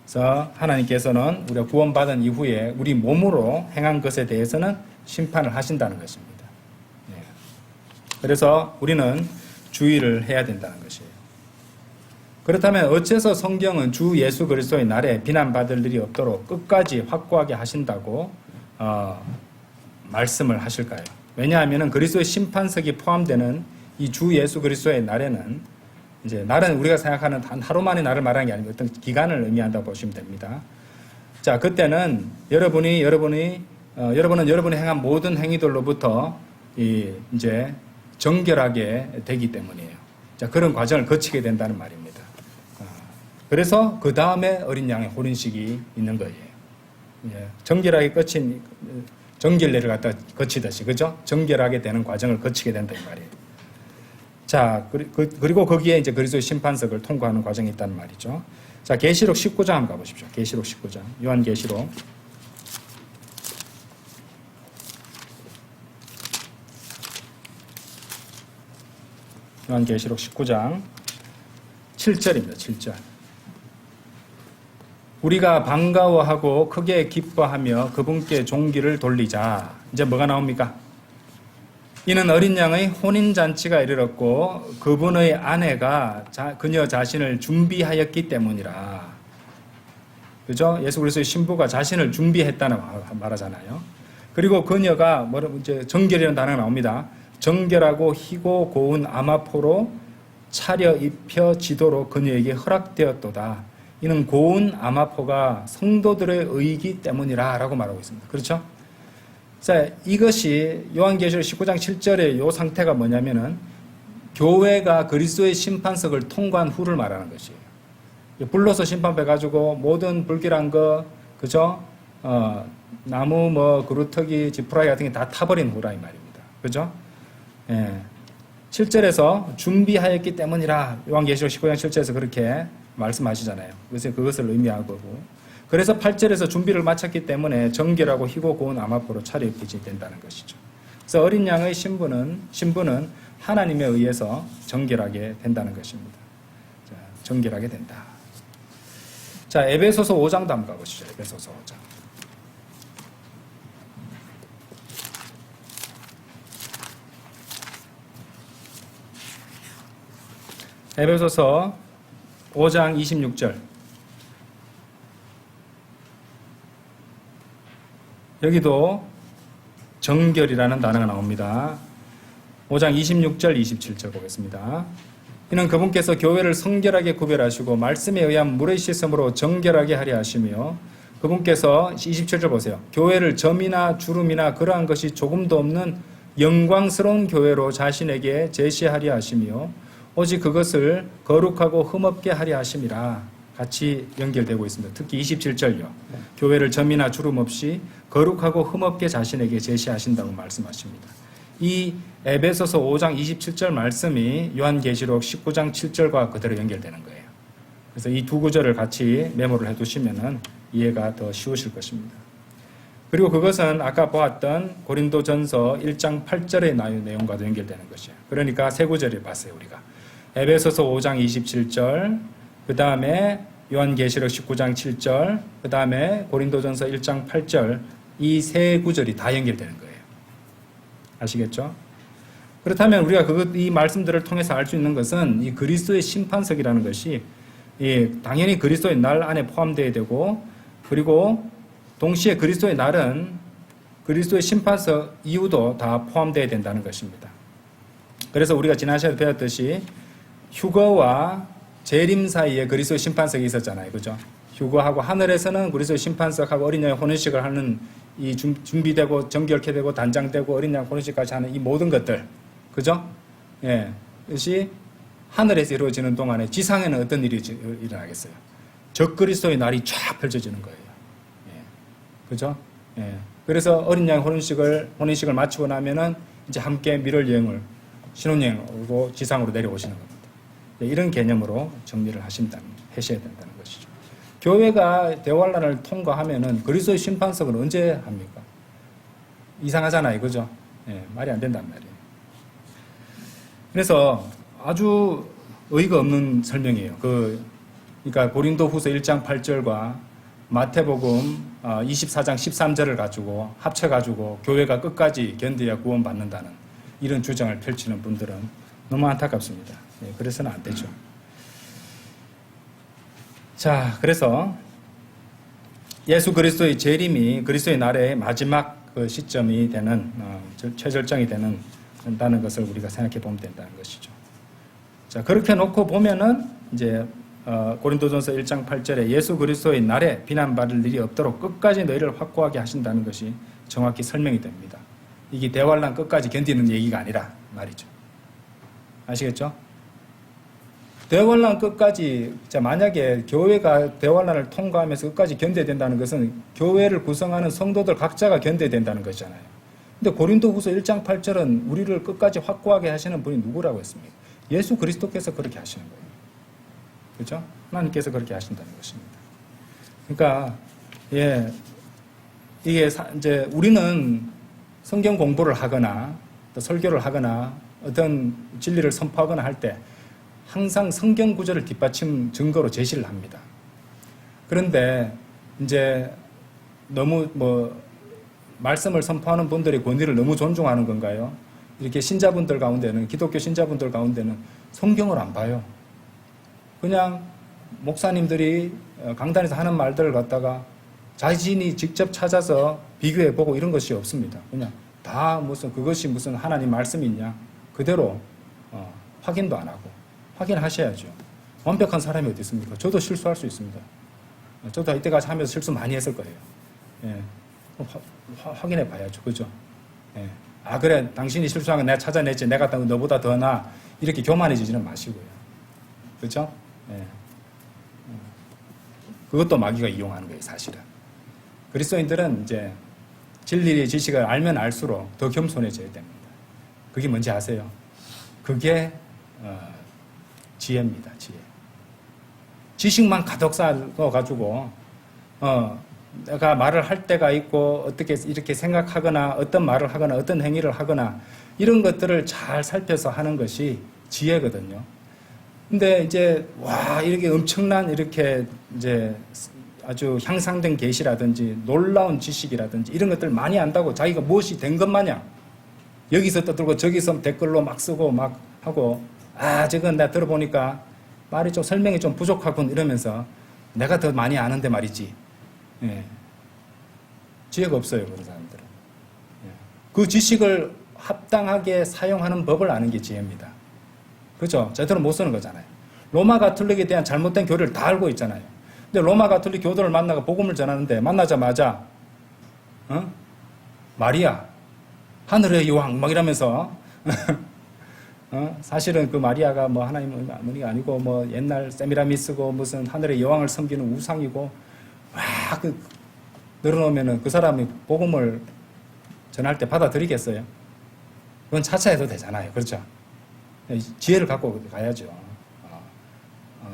그래서 하나님께서는 우리가 구원받은 이후에 우리 몸으로 행한 것에 대해서는 심판을 하신다는 것입니다. 그래서 우리는 주의를 해야 된다는 것이에요. 그렇다면 어째서 성경은 주 예수 그리스도의 날에 비난받을 일이 없도록 끝까지 확고하게 하신다고 말씀을 하실까요? 왜냐하면 그리스도의 심판석이 포함되는 이 주 예수 그리스도의 날에는 이제 날은 우리가 생각하는 단 하루만의 날을 말하는 게 아니고 어떤 기간을 의미한다고 보시면 됩니다. 자, 그때는 여러분은 여러분이 행한 모든 행위들로부터 이제 정결하게 되기 때문이에요. 자, 그런 과정을 거치게 된다는 말입니다. 그래서 그 다음에 어린 양의 혼인식이 있는 거예요. 정결하게 거친 정결례를 갖다 거치듯이, 그죠? 정결하게 되는 과정을 거치게 된다 이 말이에요. 자, 그리고 거기에 이제 그리스도의 심판석을 통과하는 과정이 있다는 말이죠. 자, 계시록 19장 한번 가보십시오. 계시록 19장. 요한계시록. 요한계시록 19장 7절입니다. 7절. 우리가 반가워하고 크게 기뻐하며 그분께 종기를 돌리자. 이제 뭐가 나옵니까? 이는 어린 양의 혼인잔치가 이르렀고 그분의 아내가 그녀 자신을 준비하였기 때문이라. 그죠? 예수 그리스도의 신부가 자신을 준비했다는 말하잖아요. 그리고 그녀가 이제 정결이라는 단어가 나옵니다. 정결하고 희고 고운 아마포로 차려입혀 지도로 그녀에게 허락되었도다. 이는 고운 아마포가 성도들의 의이기 때문이라 라고 말하고 있습니다. 그렇죠? 자, 이것이 요한계시록 19장 7절의 요 상태가 뭐냐면은 교회가 그리스도의 심판석을 통과한 후를 말하는 것이에요. 불로서 심판해가지고 모든 불길한 거, 그죠? 나무, 그루터기, 지푸라기 같은 게 다 타버린 후라 이 말입니다. 그죠? 예. 7절에서 준비하였기 때문이라 요한계시록 19장 7절에서 그렇게 말씀하시잖아요. 그래서 그것을 의미하고 그래서 8절에서 준비를 마쳤기 때문에 정결하고 희고 고운 암압으로 차려입히지 된다는 것이죠. 그래서 어린 양의 신분은 하나님에 의해서 정결하게 된다는 것입니다. 자, 정결하게 된다. 자, 에베소서 5장도 한번 가보시죠. 에베소서 5장. 에베소서 5장 26절. 여기도 정결이라는 단어가 나옵니다. 5장 26절, 27절 보겠습니다. 이는 그분께서 교회를 성결하게 구별하시고 말씀에 의한 물의 씻음으로 정결하게 하려 하시며 그분께서 27절 보세요. 교회를 점이나 주름이나 그러한 것이 조금도 없는 영광스러운 교회로 자신에게 제시하려 하시며 오직 그것을 거룩하고 흠없게 하려 하심이라. 같이 연결되고 있습니다. 특히 27절요. 교회를 점이나 주름 없이 거룩하고 흠없게 자신에게 제시하신다고 말씀하십니다. 이 에베소서 5장 27절 말씀이 요한계시록 19장 7절과 그대로 연결되는 거예요. 그래서 이 두 구절을 같이 메모를 해두시면 이해가 더 쉬우실 것입니다. 그리고 그것은 아까 보았던 고린도전서 1장 8절의 내용과도 연결되는 것이에요. 그러니까 세 구절을 봤어요, 우리가. 에베소서 5장 27절, 그 다음에 요한계시록 19장 7절, 그 다음에 고린도전서 1장 8절, 이 세 구절이 다 연결되는 거예요. 아시겠죠? 그렇다면 우리가 이 말씀들을 통해서 알 수 있는 것은 이 그리스도의 심판석이라는 것이 당연히 그리스도의 날 안에 포함되어야 되고, 그리고 동시에 그리스도의 날은 그리스도의 심판석 이후도 다 포함되어야 된다는 것입니다. 그래서 우리가 지난 시간에 배웠듯이 휴거와 재림 사이에 그리스도의 심판석이 있었잖아요. 그죠? 휴거하고 하늘에서는 그리스도의 심판석하고 어린 양의 혼인식을 하는 이 준비되고 정결케 되고 단장되고 어린 양 혼인식까지 하는 이 모든 것들. 그죠? 예. 이것이 하늘에서 이루어지는 동안에 지상에는 어떤 일이 일어나겠어요? 적그리스도의 날이 쫙 펼쳐지는 거예요. 예. 그죠? 예. 그래서 어린 양 혼인식을 마치고 나면은 이제 함께 미럴 여행을 신혼여행으로 지상으로 내려오시는 겁니다. 이런 개념으로 정리를 하셔야 된다는 것이죠. 교회가 대환란을 통과하면은 그리스도의 심판석은 언제 합니까? 이상하잖아요, 그죠? 예, 말이 안 된단 말이에요. 그래서 아주 의의가 없는 설명이에요. 그러니까 고린도후서 1장 8절과 마태복음 24장 13절을 가지고 합쳐가지고 교회가 끝까지 견뎌야 구원받는다는 이런 주장을 펼치는 분들은 너무 안타깝습니다. 예, 그래서는 안 되죠. 자, 그래서 예수 그리스도의 재림이 그리스도의 날의 마지막 그 시점이 되는 최절정이 된다는 것을 우리가 생각해 보면 된다는 것이죠. 자, 그렇게 놓고 보면은 이제 고린도전서 1장 8절에 예수 그리스도의 날에 비난받을 일이 없도록 끝까지 너희를 확고하게 하신다는 것이 정확히 설명이 됩니다. 이게 대환란 끝까지 견디는 얘기가 아니라 말이죠. 아시겠죠? 대환란 끝까지, 만약에 교회가 대환란을 통과하면서 끝까지 견뎌야 된다는 것은 교회를 구성하는 성도들 각자가 견뎌야 된다는 것이잖아요. 근데 고린도후서 1장 8절은 우리를 끝까지 확고하게 하시는 분이 누구라고 했습니까? 예수 그리스도께서 그렇게 하시는 거예요. 그렇죠? 하나님께서 그렇게 하신다는 것입니다. 그러니까 이게 이제 우리는 성경 공부를 하거나 또 설교를 하거나 어떤 진리를 선포하거나 할 때 항상 성경 구절을 뒷받침 증거로 제시를 합니다. 그런데 이제 너무 말씀을 선포하는 분들의 권위를 너무 존중하는 건가요? 이렇게 신자분들 가운데는, 기독교 신자분들 가운데는 성경을 안 봐요. 그냥 목사님들이 강단에서 하는 말들을 갖다가 자신이 직접 찾아서 비교해보고 이런 것이 없습니다. 그냥 다 그것이 무슨 하나님 말씀이 있냐 그대로 확인도 안 하고 확인하셔야죠. 완벽한 사람이 어디 있습니까? 저도 실수할 수 있습니다. 저도 이때까지 하면서 실수 많이 했을 거예요. 예. 확인해 봐야죠. 그죠? 예. 아, 그래. 당신이 실수한 건 내가 찾아냈지. 내가 너보다 더 나. 이렇게 교만해지지는 마시고요. 그죠? 예. 그것도 마귀가 이용하는 거예요, 사실은. 그리스도인들은 이제 진리의 지식을 알면 알수록 더 겸손해져야 됩니다. 그게 뭔지 아세요? 그게 지혜입니다. 지혜. 지식만 가득 쌓아가지고 내가 말을 할 때가 있고 어떻게 이렇게 생각하거나 어떤 말을 하거나 어떤 행위를 하거나 이런 것들을 잘 살펴서 하는 것이 지혜거든요. 근데 이제 이렇게 엄청난 이렇게 이제 아주 향상된 계시라든지 놀라운 지식이라든지 이런 것들 많이 안다고 자기가 무엇이 된 것 마냥 여기서 떠들고 저기서 댓글로 막 쓰고 막 하고 저건 내가 들어보니까 말이 좀 설명이 좀 부족하군 이러면서 내가 더 많이 아는데 말이지. 예. 지혜가 없어요, 그런 사람들은. 예. 그 지식을 합당하게 사용하는 법을 아는 게 지혜입니다. 그죠? 제대로 못 쓰는 거잖아요. 로마 가톨릭에 대한 잘못된 교리를 다 알고 있잖아요. 근데 로마 가톨릭 교도를 만나고 복음을 전하는데 만나자마자 마리아 하늘의 여왕 막 이러면서 사실은 그 마리아가 뭐 하나님 어머니가 아니고 뭐 옛날 세미라미스고 무슨 하늘의 여왕을 섬기는 우상이고 늘어놓으면은 그 사람이 복음을 전할 때 받아들이겠어요? 그건 차차 해도 되잖아요. 그렇죠? 지혜를 갖고 가야죠.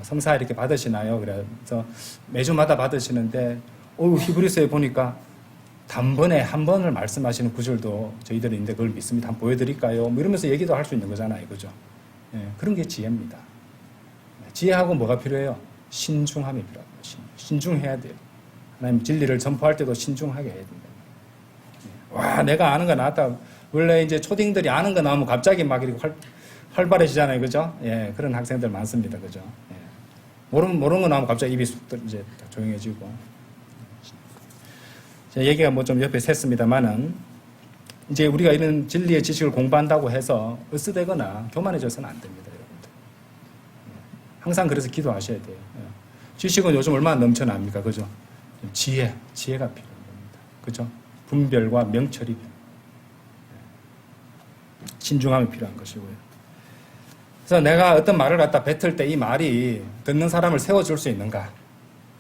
성사 이렇게 받으시나요? 그래서 매주마다 받으시는데 히브리서에 보니까 단번에 한 번을 말씀하시는 구절도 저희들은 있는데 그걸 믿습니다. 한번 보여드릴까요? 뭐 이러면서 얘기도 할 수 있는 거잖아요. 그죠? 예, 그런 게 지혜입니다. 지혜하고 뭐가 필요해요? 신중함이 필요합니다. 신중해야 돼요. 하나님 진리를 전파할 때도 신중하게 해야 된다. 내가 아는 거 나왔다. 원래 이제 초딩들이 아는 거 나오면 갑자기 막 이렇게 활발해지잖아요. 그죠? 예, 그런 학생들 많습니다. 그죠? 예. 모르는 거 나오면 갑자기 입이 쑥 이제 조용해지고. 얘기가 뭐 좀 옆에 샜습니다만은 이제 우리가 이런 진리의 지식을 공부한다고 해서 으스대거나 교만해져서는 안 됩니다, 여러분들. 항상 그래서 기도하셔야 돼요. 지식은 요즘 얼마나 넘쳐납니까, 그죠? 지혜가 필요한 겁니다, 그죠? 분별과 명철이 신중함이 필요한 것이고요. 그래서 내가 어떤 말을 갖다 뱉을 때 이 말이 듣는 사람을 세워줄 수 있는가,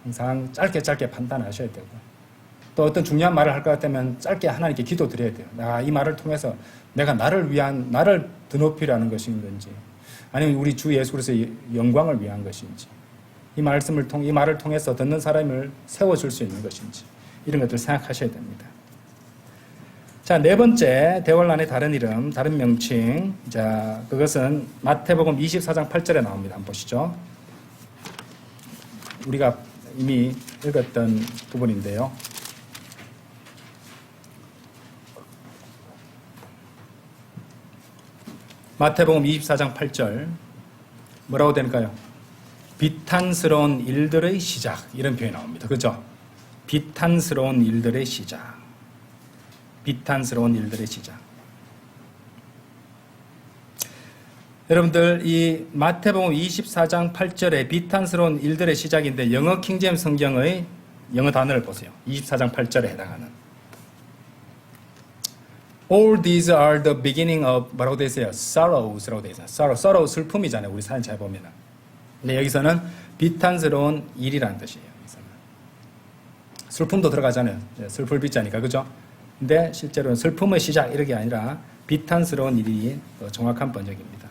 항상 짧게 판단하셔야 되고. 또 어떤 중요한 말을 할 것 같으면 짧게 하나님께 기도 드려야 돼요. 이 말을 통해서 내가 나를 더 높이라는 것인 건지, 아니면 우리 주 예수 그리스도의 영광을 위한 것인지, 이 말을 통해서 듣는 사람을 세워줄 수 있는 것인지, 이런 것들 생각하셔야 됩니다. 자, 네 번째, 대환란의 다른 이름, 다른 명칭. 자, 그것은 마태복음 24장 8절에 나옵니다. 한번 보시죠. 우리가 이미 읽었던 부분인데요. 마태복음 24장 8절 뭐라고 되니까요? 비탄스러운 일들의 시작, 이런 표현이 나옵니다. 그렇죠? 비탄스러운 일들의 시작. 비탄스러운 일들의 시작. 여러분들 이 마태복음 24장 8절에 비탄스러운 일들의 시작인데 영어 킹제임스 성경의 영어 단어를 보세요. 24장 8절에 해당하는 All these are the beginning of 뭐라고 되어 있어요? Sorrows라고 되어 있어요. Sorrow 슬픔이잖아요. 우리 사연 잘 보면은. 근데 여기서는 비탄스러운 일이라는 뜻이에요. 여기서는. 슬픔도 들어가잖아요. 슬플 비자니까, 그죠? 근데 실제로는 슬픔의 시작 이런 게 아니라 비탄스러운 일이 정확한 번역입니다.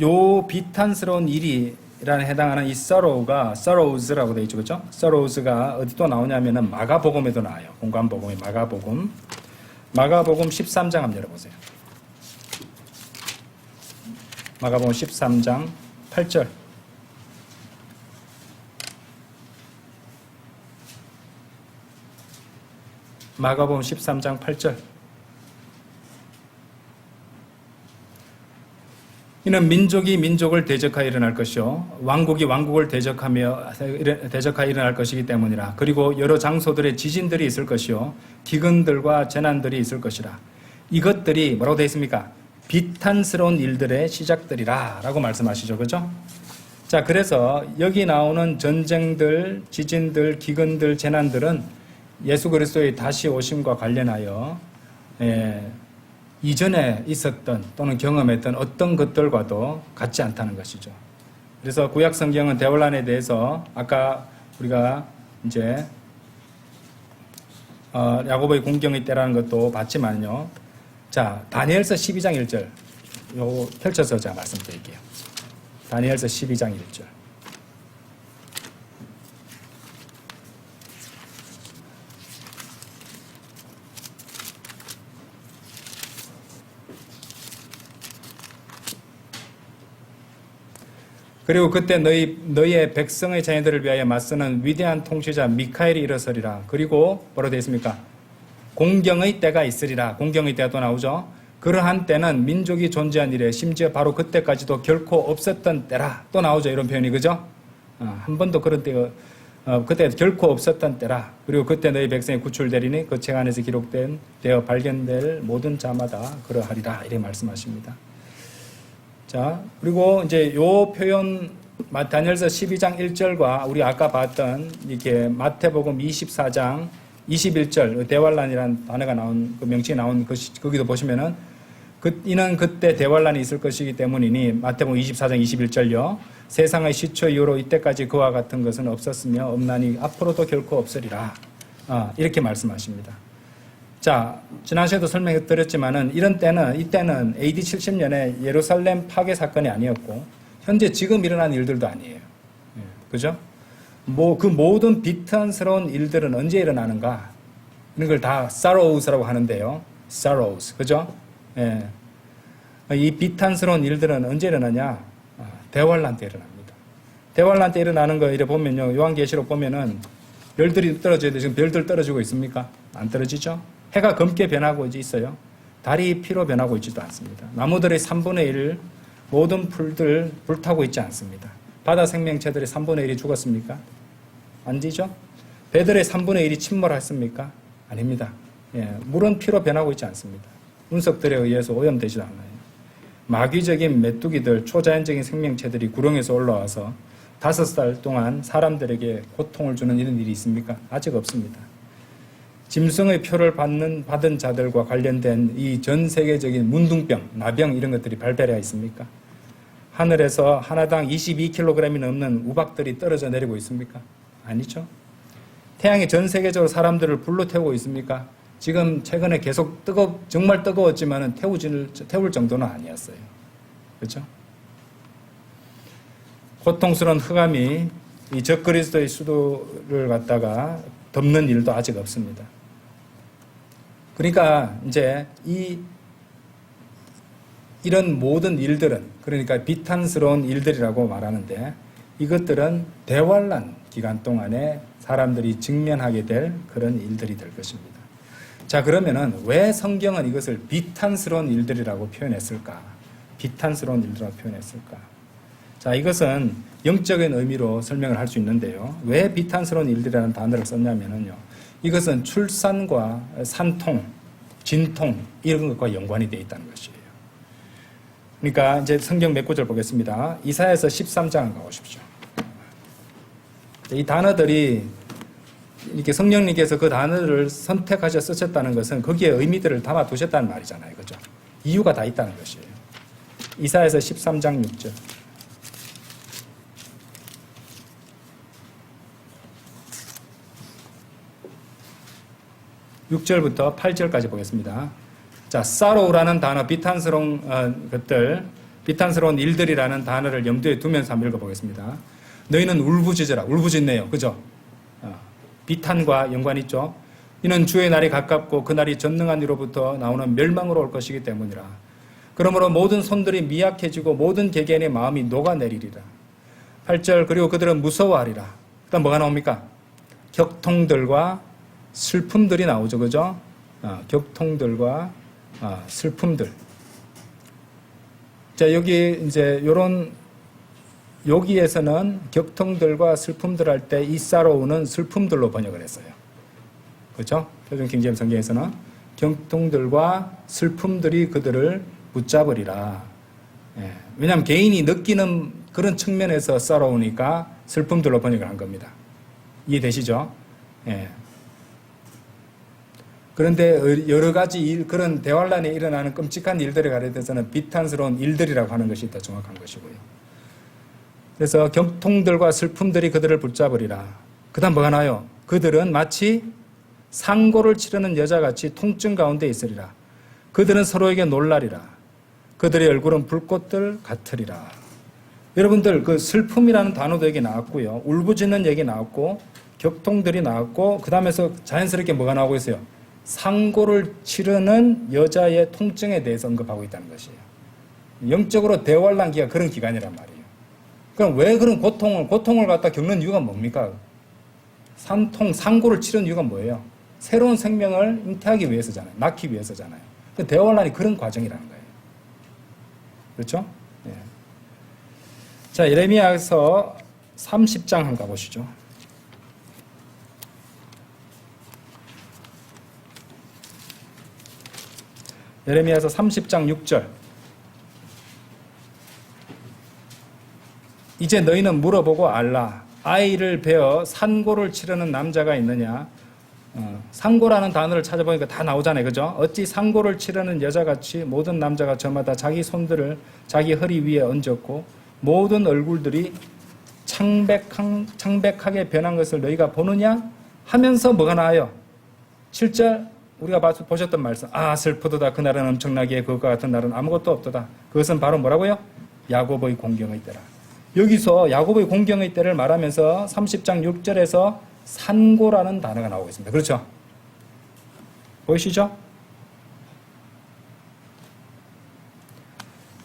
요 비탄스러운 일이라는 해당하는 이 sorrows라고 되어 있죠, 그렇죠? sorrows가 어디 또 나오냐면은 마가복음에도 나와요. 공관복음의 마가복음 13장 한번 열어보세요. 마가복음 13장 8절. 마가복음 13장 8절. 이는 민족이 민족을 대적하여 일어날 것이요 왕국이 왕국을 대적하여 일어날 것이기 때문이라. 그리고 여러 장소들의 지진들이 있을 것이요 기근들과 재난들이 있을 것이라. 이것들이 뭐라고 되어 있습니까? 비탄스러운 일들의 시작들이라 라고 말씀하시죠. 그죠? 자, 그래서 여기 나오는 전쟁들, 지진들, 기근들, 재난들은 예수 그리스도의 다시 오심과 관련하여 이전에 있었던 또는 경험했던 어떤 것들과도 같지 않다는 것이죠. 그래서 구약 성경은 대환란에 대해서 아까 우리가 이제 야곱의 공경의 때라는 것도 봤지만요. 자, 다니엘서 12장 1절 요거 펼쳐서 제가 말씀드릴게요. 다니엘서 12장 1절. 그리고 그때 너희의 백성의 자녀들을 위하여 맞서는 위대한 통치자 미카엘이 일어서리라. 그리고 뭐라고 되어 있습니까? 공경의 때가 있으리라. 공경의 때가 또 나오죠. 그러한 때는 민족이 존재한 이래 심지어 바로 그때까지도 결코 없었던 때라. 또 나오죠. 이런 표현이. 그죠? 한 번도 그런 때가 그때 결코 없었던 때라. 그리고 그때 너희 백성이 구출되리니 그 책 안에서 기록된 되어 발견될 모든 자마다 그러하리라. 이렇게 말씀하십니다. 자, 그리고 이제 요 표현 다니엘서 12장 1절과 우리 아까 봤던 이렇게 마태복음 24장 21절 대환란이라는 단어가 나온 그 명칭이 나온 거기도 보시면은 이는 그때 대환란이 있을 것이기 때문이니 마태복음 24장 21절요. 세상의 시초 이후로 이때까지 그와 같은 것은 없었으며 없나니 앞으로도 결코 없으리라. 이렇게 말씀하십니다. 자, 지난 시간에도 설명해 드렸지만은 이때는 AD 70년에 예루살렘 파괴 사건이 아니었고 현재 지금 일어난 일들도 아니에요. 그죠? 그 모든 비탄스러운 일들은 언제 일어나는가? 이런 걸 다 sorrows라고 하는데요. sorrows. 그죠? 예. 이 비탄스러운 일들은 언제 일어나냐? 대환란 때 일어납니다. 대환란 때 일어나는 거 이래 보면요. 요한계시록 보면은 별들이 떨어져야 돼. 지금 별들 떨어지고 있습니까? 안 떨어지죠? 해가 검게 변하고 있어요. 달이 피로 변하고 있지도 않습니다. 나무들의 3분의 1 모든 풀들 불타고 있지 않습니다. 바다 생명체들의 3분의 1이 죽었습니까? 아니죠? 배들의 3분의 1이 침몰했습니까? 아닙니다. 예, 물은 피로 변하고 있지 않습니다. 운석들에 의해서 오염되지도 않아요. 마귀적인 메뚜기들, 초자연적인 생명체들이 구렁에서 올라와서 5달 동안 사람들에게 고통을 주는 이런 일이 있습니까? 아직 없습니다. 짐승의 표를 받은 자들과 관련된 이 전 세계적인 문둥병, 나병 이런 것들이 발달해 있습니까? 하늘에서 하나당 22kg이 넘는 우박들이 떨어져 내리고 있습니까? 아니죠. 태양이 전 세계적으로 사람들을 불로 태우고 있습니까? 지금 최근에 계속 정말 뜨거웠지만은 태울 정도는 아니었어요. 그렇죠? 고통스러운 흑암이 이 적그리스도의 수도를 갖다가 덮는 일도 아직 없습니다. 그러니까 이제 이런 모든 일들은 그러니까 비탄스러운 일들이라고 말하는데 이것들은 대환란 기간 동안에 사람들이 직면하게 될 그런 일들이 될 것입니다. 자, 그러면은 왜 성경은 이것을 비탄스러운 일들이라고 표현했을까? 비탄스러운 일들이라고 표현했을까? 자, 이것은 영적인 의미로 설명을 할 수 있는데요. 왜 비탄스러운 일들이라는 단어를 썼냐면요. 이것은 출산과 산통, 진통 이런 것과 연관이 되어 있다는 것이에요. 그러니까 이제 성경 몇 구절 보겠습니다. 이사야서 13장 가보십시오. 이 단어들이 이렇게 성령님께서 그 단어를 선택하셔 쓰셨다는 것은 거기에 의미들을 담아 두셨다는 말이잖아요. 그죠? 이유가 다 있다는 것이에요. 이사야서 13장 6절. 6절부터 8절까지 보겠습니다. 자, sorrow라는 단어, 비탄스러운 비탄스러운 일들이라는 단어를 염두에 두면서 한번 읽어보겠습니다. 너희는 울부짖으라. 울부짖네요. 그죠? 비탄과 연관이 있죠. 이는 주의 날이 가깝고 그 날이 전능한 이로부터 나오는 멸망으로 올 것이기 때문이라. 그러므로 모든 손들이 미약해지고 모든 개개인의 마음이 녹아내리리라. 8절 그리고 그들은 무서워하리라. 그 다음 뭐가 나옵니까? 격통들과 슬픔들이 나오죠. 그죠? 격통들과 슬픔들. 자, 여기 이제 여기에서는 격통들과 슬픔들 할 때 이 sorrow는 슬픔들로 번역을 했어요. 그렇죠? 표준 킹제임 성경에서는 격통들과 슬픔들이 그들을 붙잡으리라. 예. 왜냐하면 개인이 느끼는 그런 측면에서 썰어오니까 슬픔들로 번역을 한 겁니다. 이해되시죠? 예. 그런데 여러 가지 그런 대환란에 일어나는 끔찍한 일들에 관해서는 비탄스러운 일들이라고 하는 것이 더 정확한 것이고요. 그래서 경통들과 슬픔들이 그들을 붙잡으리라. 그 다음 뭐가 나요? 그들은 마치 상고를 치르는 여자같이 통증 가운데 있으리라. 그들은 서로에게 놀라리라. 그들의 얼굴은 불꽃들 같으리라. 여러분들 그 슬픔이라는 단어도 여기 나왔고요. 울부짖는 얘기 나왔고 격통들이 나왔고 그 다음에서 자연스럽게 뭐가 나오고 있어요? 상고를 치르는 여자의 통증에 대해서 언급하고 있다는 것이에요. 영적으로 대환란기가 그런 기간이란 말이에요. 그럼 왜 그런 고통을 갖다 겪는 이유가 뭡니까? 상고를 치르는 이유가 뭐예요? 새로운 생명을 잉태하기 위해서잖아요. 낳기 위해서잖아요. 대환란이 그런 과정이라는 거예요. 그렇죠? 예. 자, 예레미야서 30장 한번 가보시죠. 예레미야서 30장 6절. 이제 너희는 물어보고 알라. 아이를 베어 산고를 치르는 남자가 있느냐? 상고라는 단어를 찾아보니까 다 나오잖아요. 그죠? 어찌 상고를 치르는 여자같이 모든 남자가 저마다 자기 손들을 자기 허리 위에 얹었고 모든 얼굴들이 창백하게 변한 것을 너희가 보느냐? 하면서 뭐가 나와요? 7절 우리가 보셨던 말씀. 아 슬프도다. 그날은 엄청나게 그것과 같은 날은 아무것도 없도다. 그것은 바로 뭐라고요? 야곱의 공경의 때라. 여기서 야곱의 공경의 때를 말하면서 30장 6절에서 산고라는 단어가 나오고 있습니다. 그렇죠? 보이시죠?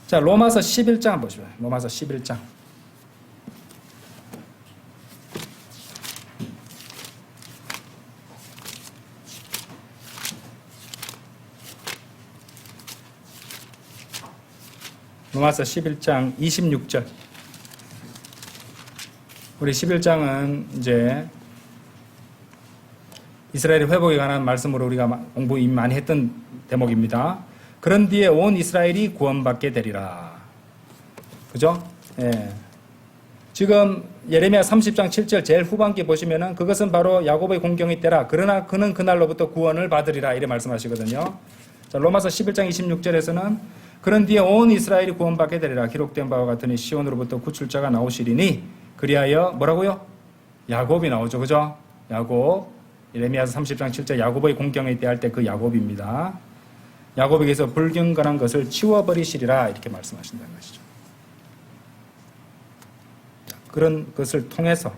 자, 로마서 11장 한번 보시죠. 로마서 11장. 로마서 11장 26절. 우리 11장은 이제 이스라엘의 회복에 관한 말씀으로 우리가 공부 이미 많이 했던 대목입니다. 그런 뒤에 온 이스라엘이 구원받게 되리라. 그죠? 예. 지금 예레미야 30장 7절 제일 후반기 보시면은 그것은 바로 야곱의 공경의 때라. 그러나 그는 그날로부터 구원을 받으리라. 이렇게 말씀하시거든요. 자, 로마서 11장 26절에서는 그런 뒤에 온 이스라엘이 구원받게 되리라. 기록된 바와 같으니 시온으로부터 구출자가 나오시리니 그리하여 뭐라고요? 야곱이 나오죠. 그죠? 야곱. 예레미야서 30장 7절 야곱의 공경의 때 할 때 그 야곱입니다. 야곱에게서 불경건한 것을 치워버리시리라 이렇게 말씀하신다는 것이죠. 자, 그런 것을 통해서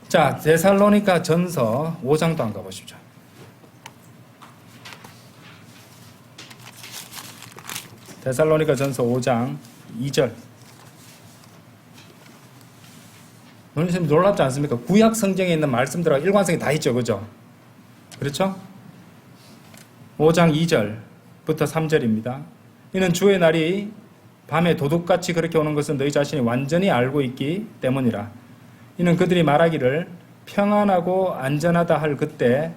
자, 데살로니가 전서 5장도 한 가보시죠. 데살로니가 전서 5장 2절. 선생님 놀랍지 않습니까? 구약 성경에 있는 말씀들하고 일관성이 다 있죠. 그죠? 그렇죠? 5장 2절부터 3절입니다. 이는 주의 날이 밤에 도둑같이 그렇게 오는 것은 너희 자신이 완전히 알고 있기 때문이라. 이는 그들이 말하기를 평안하고 안전하다 할 그때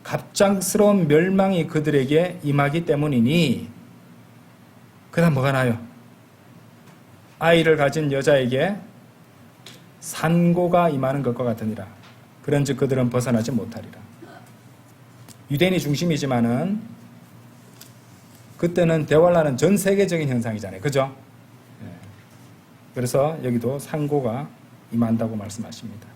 갑작스러운 멸망이 그들에게 임하기 때문이니 그 다음 뭐가 나요? 아이를 가진 여자에게 산고가 임하는 것과 같으니라. 그런즉 그들은 벗어나지 못하리라. 유대인이 중심이지만은 그때는 대환란은 전 세계적인 현상이잖아요. 그죠? 그래서 여기도 산고가 임한다고 말씀하십니다.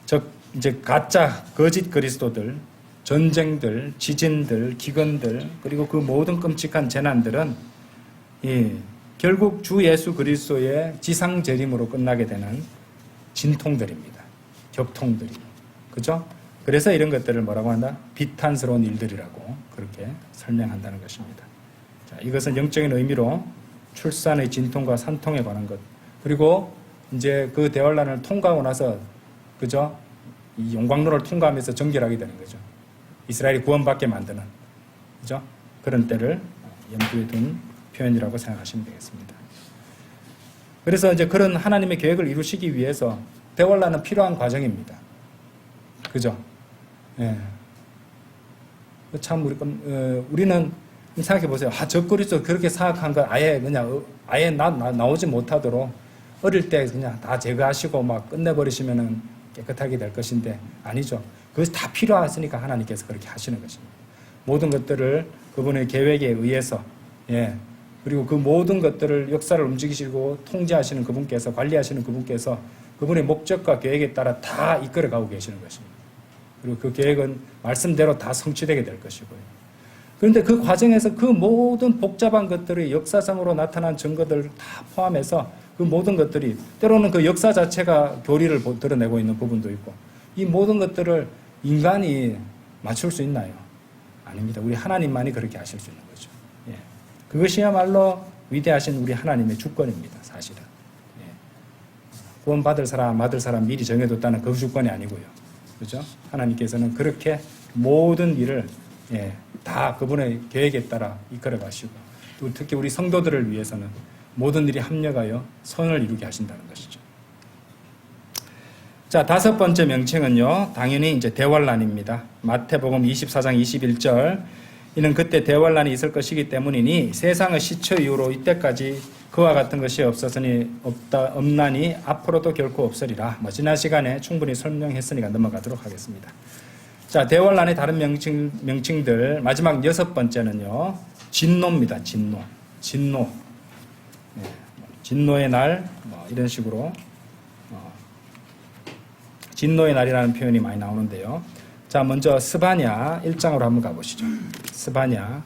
즉 이제 가짜 거짓 그리스도들, 전쟁들, 지진들, 기근들 그리고 그 모든 끔찍한 재난들은 결국 주 예수 그리스도의 지상 재림으로 끝나게 되는 진통들입니다. 격통들이. 그죠? 그래서 이런 것들을 뭐라고 한다? 비탄스러운 일들이라고 그렇게 설명한다는 것입니다. 자, 이것은 영적인 의미로 출산의 진통과 산통에 관한 것. 그리고 이제 그 대환란을 통과하고 나서 그죠? 이 용광로를 통과하면서 정결하게 되는 거죠. 이스라엘이 구원받게 만드는 그죠? 그런 때를 염두에 둔 표현이라고 생각하시면 되겠습니다. 그래서 이제 그런 하나님의 계획을 이루시기 위해서 대환란은 필요한 과정입니다. 그죠? 예. 참 우리는 생각해 보세요. 적그리스도 그렇게 사악한 걸 아예 그냥 아예 나오지 못하도록 어릴 때 그냥 다 제거하시고 막 끝내버리시면은 깨끗하게 될 것인데 아니죠. 그것이 다 필요하시니까 하나님께서 그렇게 하시는 것입니다. 모든 것들을 그분의 계획에 의해서 그리고 그 모든 것들을 역사를 움직이시고 통제하시는 그분께서 관리하시는 그분께서 그분의 목적과 계획에 따라 다 이끌어가고 계시는 것입니다. 그리고 그 계획은 말씀대로 다 성취되게 될 것이고요. 그런데 그 과정에서 그 모든 복잡한 것들이 역사상으로 나타난 증거들을 다 포함해서 그 모든 것들이 때로는 그 역사 자체가 교리를 드러내고 있는 부분도 있고 이 모든 것들을 인간이 맞출 수 있나요? 아닙니다. 우리 하나님만이 그렇게 하실 수 있는 거죠. 그것이야말로 위대하신 우리 하나님의 주권입니다. 사실은. 구원받을 사람, 받을 사람 미리 정해뒀다는 그 주권이 아니고요. 그렇죠? 하나님께서는 그렇게 모든 일을 다 그분의 계획에 따라 이끌어 가시고 또 특히 우리 성도들을 위해서는 모든 일이 합력하여 선을 이루게 하신다는 것이죠. 자, 5번째 명칭은요, 당연히 이제 대환란입니다. 마태복음 24장 21절. 이는 그때 대환란이 있을 것이기 때문이니 세상의 시초 이후로 이때까지 그와 같은 것이 없나니 앞으로도 결코 없으리라. 지난 시간에 충분히 설명했으니까 넘어가도록 하겠습니다. 자, 대환란의 다른 명칭들 마지막 6번째는요. 진노입니다. 진노. 진노의 날 이런 식으로 진노의 날이라는 표현이 많이 나오는데요. 자, 먼저 스바냐 1장으로 한번 가보시죠. 스바냐.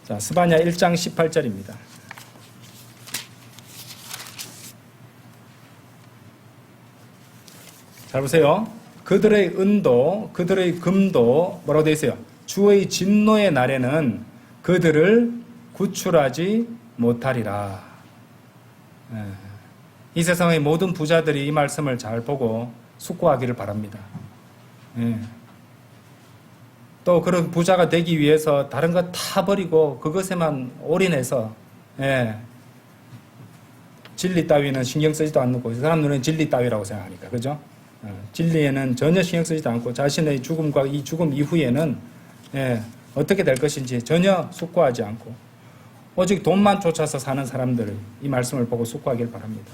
자, 스바냐 1장 18절입니다. 잘 보세요. 그들의 은도, 그들의 금도 뭐라고 되어 있어요? 주의 진노의 날에는 그들을 구출하지 못하리라. 이 세상의 모든 부자들이 이 말씀을 잘 보고 숙고하기를 바랍니다. 또 그런 부자가 되기 위해서 다른 것 다 버리고 그것에만 올인해서 진리 따위는 신경 쓰지도 않고 사람 눈에는 진리 따위라고 생각하니까 그죠? 진리에는 전혀 신경 쓰지도 않고 자신의 죽음과 이 죽음 이후에는 어떻게 될 것인지 전혀 숙고하지 않고 오직 돈만 쫓아서 사는 사람들 이 말씀을 보고 숙고하길 바랍니다.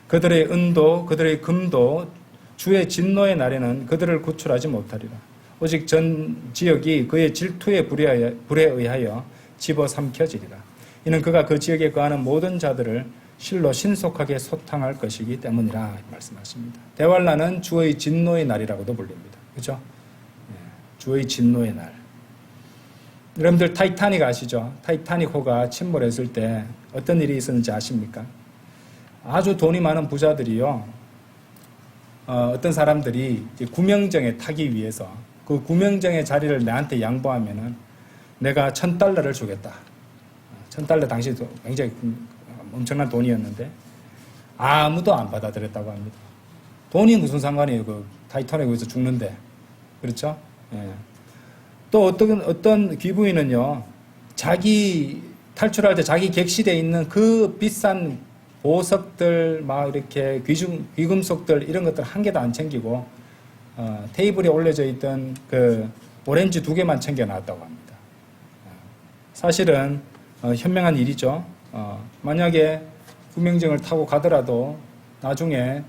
그들의 은도 그들의 금도 주의 진노의 날에는 그들을 구출하지 못하리라. 오직 전 지역이 그의 질투의 불에 의하여 집어삼켜지리라. 이는 그가 그 지역에 거하는 모든 자들을 실로 신속하게 소탕할 것이기 때문이라 말씀하십니다. 대환란은 주의 진노의 날이라고도 불립니다. 그렇죠? 주의 진노의 날. 여러분들 타이타닉 아시죠? 타이타닉호가 침몰했을 때 어떤 일이 있었는지 아십니까? 아주 돈이 많은 부자들이요. 어떤 사람들이 구명정에 타기 위해서 그 구명정의 자리를 나한테 양보하면은 내가 $1,000를 주겠다. $1,000 당시 굉장히 엄청난 돈이었는데 아무도 안 받아들였다고 합니다. 돈이 무슨 상관이에요? 그 타이타닉에서 죽는데. 그렇죠? 또 어떤 귀부인은요, 자기 탈출할 때 자기 객실에 있는 그 비싼 보석들, 막 이렇게 귀금속들 이런 것들 한 개도 안 챙기고 테이블에 올려져 있던 그 오렌지 2개만 챙겨 놨다고 합니다. 사실은 현명한 일이죠. 만약에 구명정을 타고 가더라도 나중에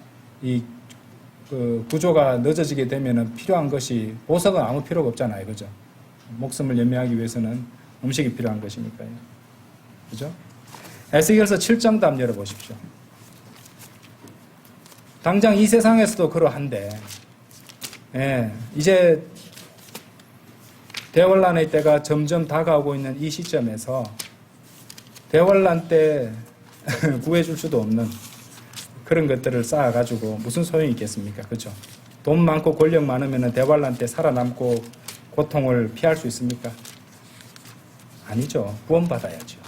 그 구조가 늦어지게 되면은 필요한 것이 보석은 아무 필요가 없잖아요, 그죠? 목숨을 연명하기 위해서는 음식이 필요한 것이니까요, 그죠? 에스겔서 7장도 한번 열어보십시오. 당장 이 세상에서도 그러한데, 이제 대환란의 때가 점점 다가오고 있는 이 시점에서 대환란 때 구해줄 수도 없는 그런 것들을 쌓아가지고 무슨 소용이 있겠습니까? 그죠? 돈 많고 권력 많으면 대환란 때 살아남고 고통을 피할 수 있습니까? 아니죠. 구원받아야죠.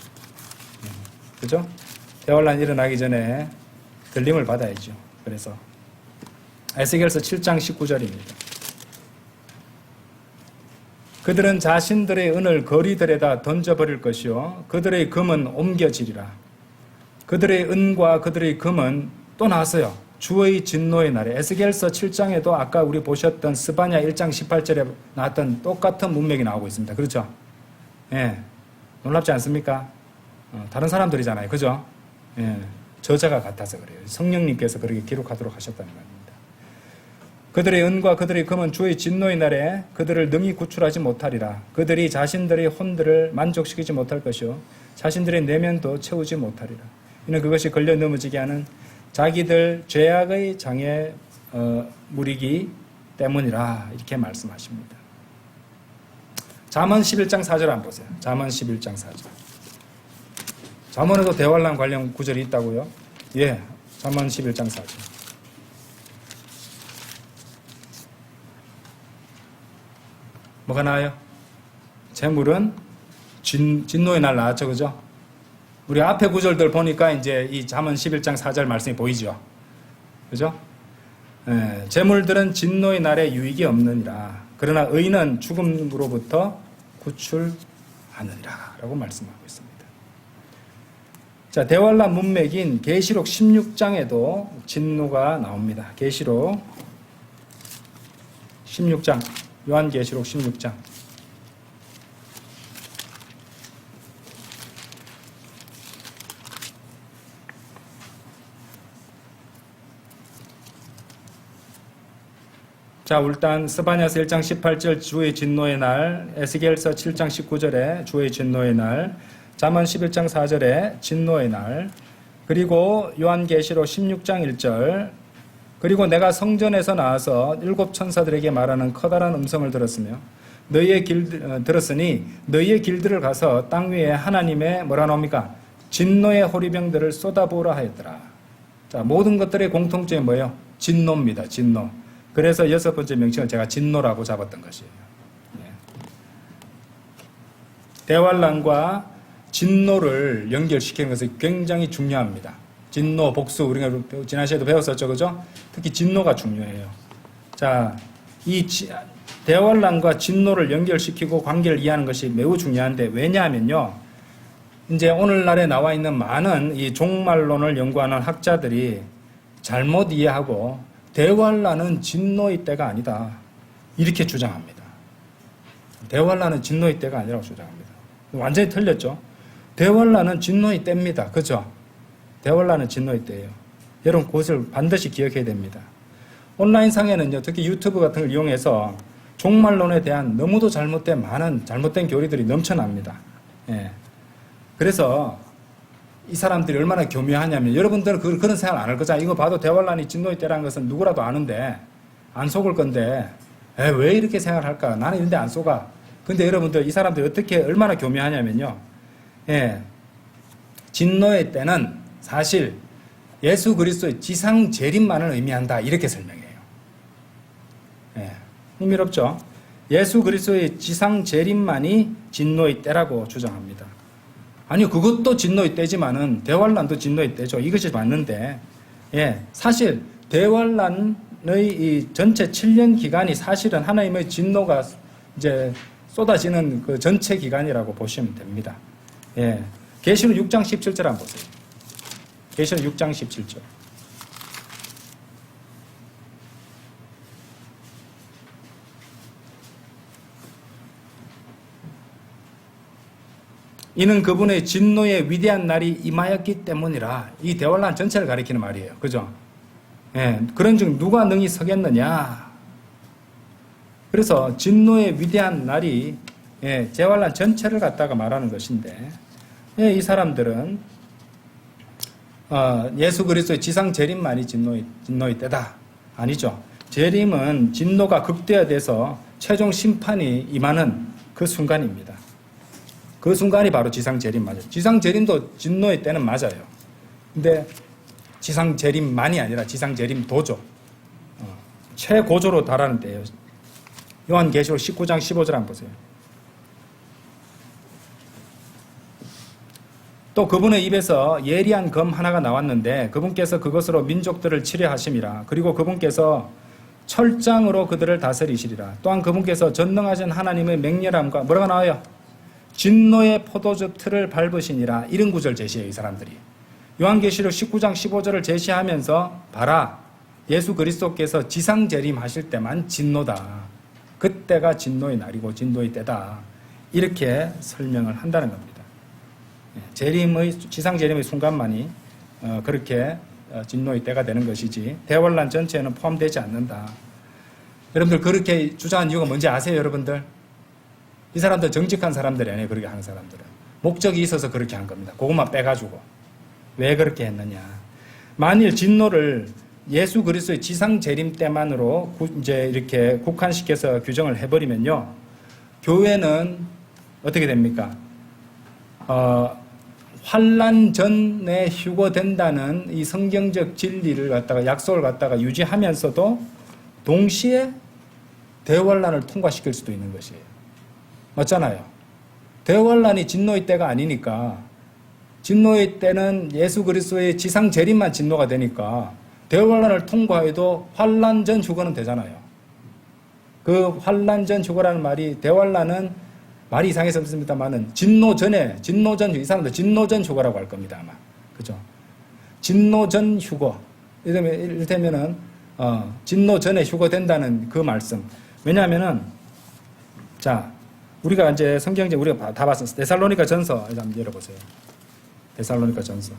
그죠? 대환란이 일어나기 전에 들림을 받아야죠. 그래서 에스겔서 7장 19절입니다. 그들은 자신들의 은을 거리들에다 던져버릴 것이요 그들의 금은 옮겨지리라. 그들의 은과 그들의 금은 또 나왔어요. 주의 진노의 날에. 에스겔서 7장에도 아까 우리 보셨던 스바냐 1장 18절에 나왔던 똑같은 문맥이 나오고 있습니다. 그렇죠? 예. 놀랍지 않습니까? 다른 사람들이잖아요. 그죠? 예. 저자가 같아서 그래요. 성령님께서 그렇게 기록하도록 하셨다는 겁니다. 그들의 은과 그들의 금은 주의 진노의 날에 그들을 능히 구출하지 못하리라. 그들이 자신들의 혼들을 만족시키지 못할 것이요 자신들의 내면도 채우지 못하리라. 이는 그것이 걸려 넘어지게 하는 자기들 죄악의 장애 무리기 때문이라 이렇게 말씀하십니다. 잠언 11장 4절 한번 보세요. 잠언 11장 4절. 잠언에도 대환란 관련 구절이 있다고요? 예, 잠언 11장 4절. 뭐가 나와요? 재물은 진노의 날 나왔죠, 그죠? 우리 앞에 구절들 보니까 이제 이 잠언 11장 4절 말씀이 보이죠? 그죠? 예, 재물들은 진노의 날에 유익이 없느니라. 그러나 의인은 죽음으로부터 구출하느니라. 라고 말씀하고 있습니다. 자, 대환란 문맥인 계시록 16장에도 진노가 나옵니다. 계시록 16장, 요한계시록 16장. 자, 일단 스바냐서 1장 18절 주의 진노의 날, 에스겔서 7장 19절에 주의 진노의 날, 잠언 11장 4절에 진노의 날, 그리고 요한계시록 16장 1절, 그리고 내가 성전에서 나와서 일곱 천사들에게 말하는 커다란 음성을 들었으며 들었으니 너희의 길들을 가서 땅 위에 하나님의 뭐라 나옵니까? 진노의 호리병들을 쏟아부으라 하였더라. 자, 모든 것들의 공통점이 뭐예요? 진노입니다. 진노. 그래서 여섯 번째 명칭을 제가 진노라고 잡았던 것이에요. 대환란과 진노를 연결시키는 것이 굉장히 중요합니다. 진노, 복수, 우리가 지난 시간에도 배웠었죠, 그죠? 특히 진노가 중요해요. 자, 이 대환란과 진노를 연결시키고 관계를 이해하는 것이 매우 중요한데, 왜냐하면요, 이제 오늘날에 나와 있는 많은 이 종말론을 연구하는 학자들이 잘못 이해하고 대환란은 진노의 때가 아니다, 이렇게 주장합니다. 대환란은 진노의 때가 아니라고 주장합니다. 완전히 틀렸죠? 대환란은 진노의 때입니다. 그죠? 대환란은 진노의 때예요. 여러분 그것을 반드시 기억해야 됩니다. 온라인 상에는요, 특히 유튜브 같은 걸 이용해서 종말론에 대한 너무도 잘못된 많은 잘못된 교리들이 넘쳐납니다. 예. 그래서 이 사람들이 얼마나 교묘하냐면, 여러분들은 그런 생각 안 할 거잖아요. 이거 봐도 대환란이 진노의 때라는 것은 누구라도 아는데 안 속을 건데 왜 이렇게 생각을 할까? 나는 이런데 안 속아. 근데 여러분들, 이 사람들이 어떻게 얼마나 교묘하냐면요, 예, 진노의 때는 사실 예수 그리스도의 지상 재림만을 의미한다, 이렇게 설명해요. 예, 흥미롭죠? 예수 그리스도의 지상 재림만이 진노의 때라고 주장합니다. 아니요, 그것도 진노의 때지만은 대환란도 진노의 때죠. 이것이 맞는데, 예, 사실 대환란의 이 전체 7년 기간이 사실은 하나님의 진노가 이제 쏟아지는 그 전체 기간이라고 보시면 됩니다. 예, 계시록 6장 17절 한번 보세요. 계시록 6장 17절. 이는 그분의 진노의 위대한 날이 임하였기 때문이라. 이 대환란 전체를 가리키는 말이에요. 그죠? 예, 그런즉 누가 능히 서겠느냐. 그래서 진노의 위대한 날이, 예, 대환란 전체를 갖다가 말하는 것인데, 예, 이 사람들은 예수 그리스도의 지상 재림만이 진노의 때다. 아니죠. 재림은 진노가 극대화돼서 최종 심판이 임하는 그 순간입니다. 그 순간이 바로 지상 재림 맞아요. 지상 재림도 진노의 때는 맞아요. 근데 지상 재림만이 아니라 지상 재림 도죠. 최고조로 달하는 때예요. 요한계시록 19장 15절 한번 보세요. 또 그분의 입에서 예리한 검 하나가 나왔는데 그분께서 그것으로 민족들을 치려하심이라. 그리고 그분께서 철장으로 그들을 다스리시리라. 또한 그분께서 전능하신 하나님의 맹렬함과 뭐라가 나와요? 진노의 포도즙 틀을 밟으시니라. 이런 구절 제시해요, 이 사람들이. 요한계시록 19장 15절을 제시하면서 봐라, 예수 그리스도께서 지상 재림하실 때만 진노다. 그때가 진노의 날이고 진노의 때다. 이렇게 설명을 한다는 겁니다. 지상 재림의 순간만이 그렇게 진노의 때가 되는 것이지 대환란 전체에는 포함되지 않는다. 여러분들 그렇게 주장한 이유가 뭔지 아세요, 여러분들? 이 사람들 정직한 사람들이 아니에요, 그렇게 하는 사람들은. 목적이 있어서 그렇게 한 겁니다. 그것만 빼가지고. 왜 그렇게 했느냐. 만일 진노를 예수 그리스도의 지상 재림 때만으로 이제 이렇게 국한시켜서 규정을 해버리면요, 교회는 어떻게 됩니까? 환란 전에 휴거된다는 이 성경적 진리를 갖다가 약속을 갖다가 유지하면서도 동시에 대환란을 통과시킬 수도 있는 것이에요. 맞잖아요. 대환란이 진노의 때가 아니니까, 진노의 때는 예수 그리스도의 지상 재림만 진노가 되니까 대환란을 통과해도 환란 전 휴거는 되잖아요. 그 환란 전 휴거라는 말이, 대환란은 말이 이상해서 없습니다만은 진노 전에, 진노 전, 이 사람들 진노 전 휴거라고 할 겁니다, 아마. 그죠? 진노 전 휴거. 이를테면은 진노 전에 휴거된다는 그 말씀. 왜냐하면은, 자, 우리가 이제 성경제 우리가 다 봤습니다. 데살로니가 전서 한번 열어보세요. 데살로니가 전서.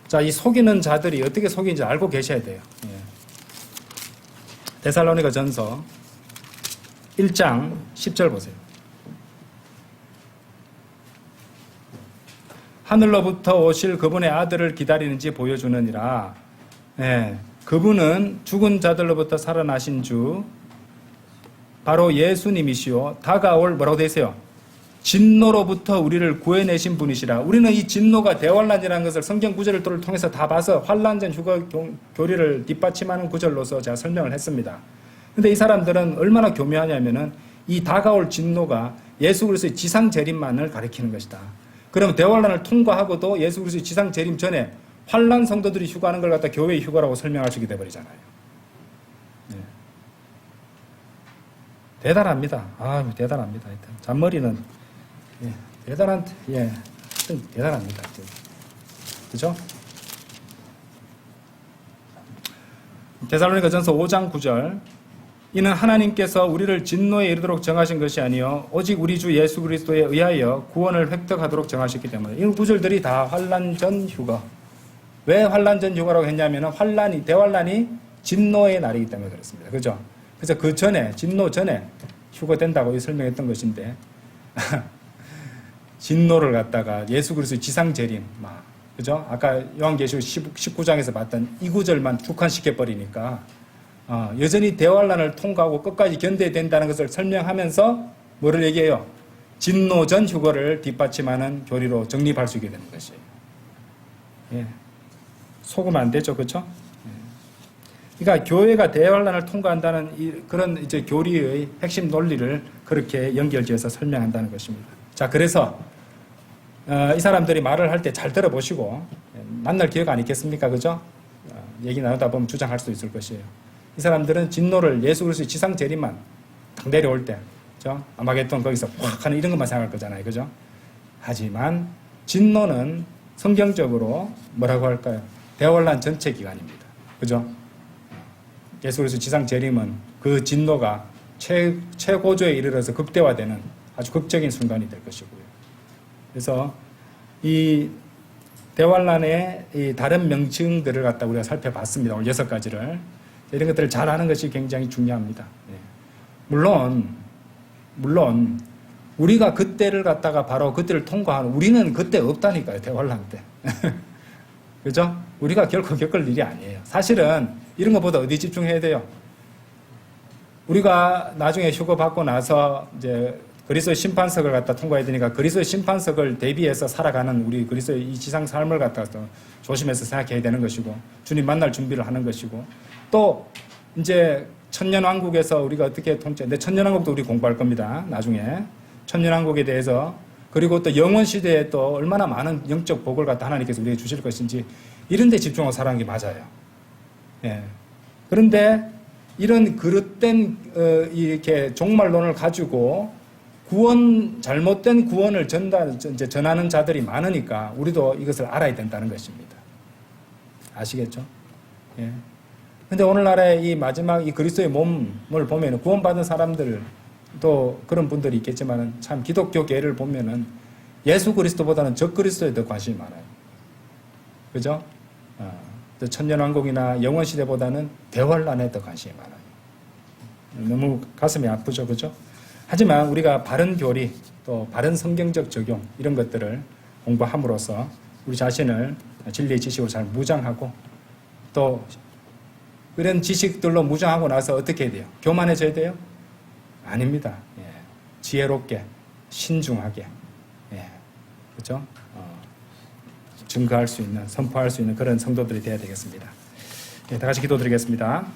자, 이 속이는 자들이 어떻게 속이는지 알고 계셔야 돼요. 예. 데살로니가 전서 1장 10절 보세요. 하늘로부터 오실 그분의 아들을 기다리는지 보여주느니라. 예. 그분은 죽은 자들로부터 살아나신 주 바로 예수님이시요 다가올 뭐라고 되세요? 진노로부터 우리를 구해내신 분이시라. 우리는 이 진노가 대환란이라는 것을 성경 구절을 통해서 다 봐서 환란전 휴거 교리를 뒷받침하는 구절로서 제가 설명을 했습니다. 그런데 이 사람들은 얼마나 교묘하냐면은 이 다가올 진노가 예수 그리스도의 지상 재림만을 가리키는 것이다. 그러면 대환란을 통과하고도 예수 그리스도의 지상 재림 전에 환란 성도들이 휴거하는 걸 갖다 교회의 휴거라고 설명할 수 있게 돼버리잖아요. 네. 대단합니다. 아유, 대단합니다. 하여튼 잔머리는 대단합니다. 그죠? 데살로니가 전서 5장 9절. 이는 하나님께서 우리를 진노에 이르도록 정하신 것이 아니요 오직 우리 주 예수 그리스도에 의하여 구원을 획득하도록 정하셨기 때문에. 이 구절들이 다 환란 전 휴거. 왜 환란 전 휴거라고 했냐면 대환란이 진노의 날이기 때문에 그렇습니다. 그죠? 그래서 그 전에, 진노 전에 휴거된다고 설명했던 것인데 진노를 갖다가 예수 그리스도의 지상 재림, 그죠? 아까 요한계시록 19장에서 봤던 이 구절만 축한시켜 버리니까 여전히 대환란을 통과하고 끝까지 견뎌야 된다는 것을 설명하면서 뭐를 얘기해요? 진노 전 휴거를 뒷받침하는 교리로 정립할 수 있게 되는 것이에요. 예. 속으면 안 되죠, 그렇죠? 그러니까 교회가 대환란을 통과한다는 그런 이제 교리의 핵심 논리를 그렇게 연결지어서 설명한다는 것입니다. 자, 그래서 이 사람들이 말을 할 때 잘 들어보시고 만날 기회가 안 있겠습니까, 그죠? 얘기 나누다 보면 주장할 수 있을 것이에요. 이 사람들은 진노를 예수 그리스도의 지상 재림만 딱 내려올 때, 그죠? 아마겟돈 거기서 꽉 하는 이런 것만 생각할 거잖아요, 그죠? 하지만 진노는 성경적으로 뭐라고 할까요? 대환란 전체 기간입니다, 그죠? 예수 그리스도 지상 재림은 그 진노가 최고조에 이르러서 극대화되는 아주 극적인 순간이 될 것이고요. 그래서 이 대환란의 이 다른 명칭들을 갖다 우리가 살펴봤습니다. 오늘 6가지를. 이런 것들을 잘 아는 것이 굉장히 중요합니다. 물론 우리가 그때를 갖다가 바로 그때를 통과하는, 우리는 그때 없다니까요, 대환란 때. 그죠? 우리가 결코 겪을 일이 아니에요. 사실은 이런 것보다 어디 집중해야 돼요? 우리가 나중에 휴거 받고 나서 이제 그리스도의 심판석을 갖다 통과해야 되니까 그리스도의 심판석을 대비해서 살아가는 우리 그리스도의 이 지상 삶을 갖다가 조심해서 생각해야 되는 것이고, 주님 만날 준비를 하는 것이고, 또 이제 천년왕국에서 우리가 어떻게 천년왕국도 우리 공부할 겁니다, 나중에. 천년왕국에 대해서, 그리고 또 영원시대에 또 얼마나 많은 영적 복을 갖다 하나님께서 우리에게 주실 것인지 이런 데 집중하고 살아가는 게 맞아요. 예. 그런데 이런 그릇된 이렇게 종말론을 가지고 잘못된 구원을 전하는 자들이 많으니까 우리도 이것을 알아야 된다는 것입니다. 아시겠죠? 예. 근데 오늘날의 이 마지막 이 그리스도의 몸을 보면 구원받은 사람들 또 그런 분들이 있겠지만 참 기독교 계를 보면은 예수 그리스도보다는 적 그리스도에 더 관심이 많아요. 그죠? 천년왕국이나 영원시대보다는 대환란에 더 관심이 많아요. 너무 가슴이 아프죠. 그죠? 하지만 우리가 바른 교리 또 바른 성경적 적용 이런 것들을 공부함으로써 우리 자신을 진리의 지식으로 잘 무장하고 또 이런 지식들로 무장하고 나서 어떻게 해야 돼요? 교만해져야 돼요? 아닙니다. 예. 지혜롭게, 신중하게, 예. 그렇죠? 증거할 수 있는, 선포할 수 있는 그런 성도들이 되어야 되겠습니다. 예, 다 같이 기도드리겠습니다.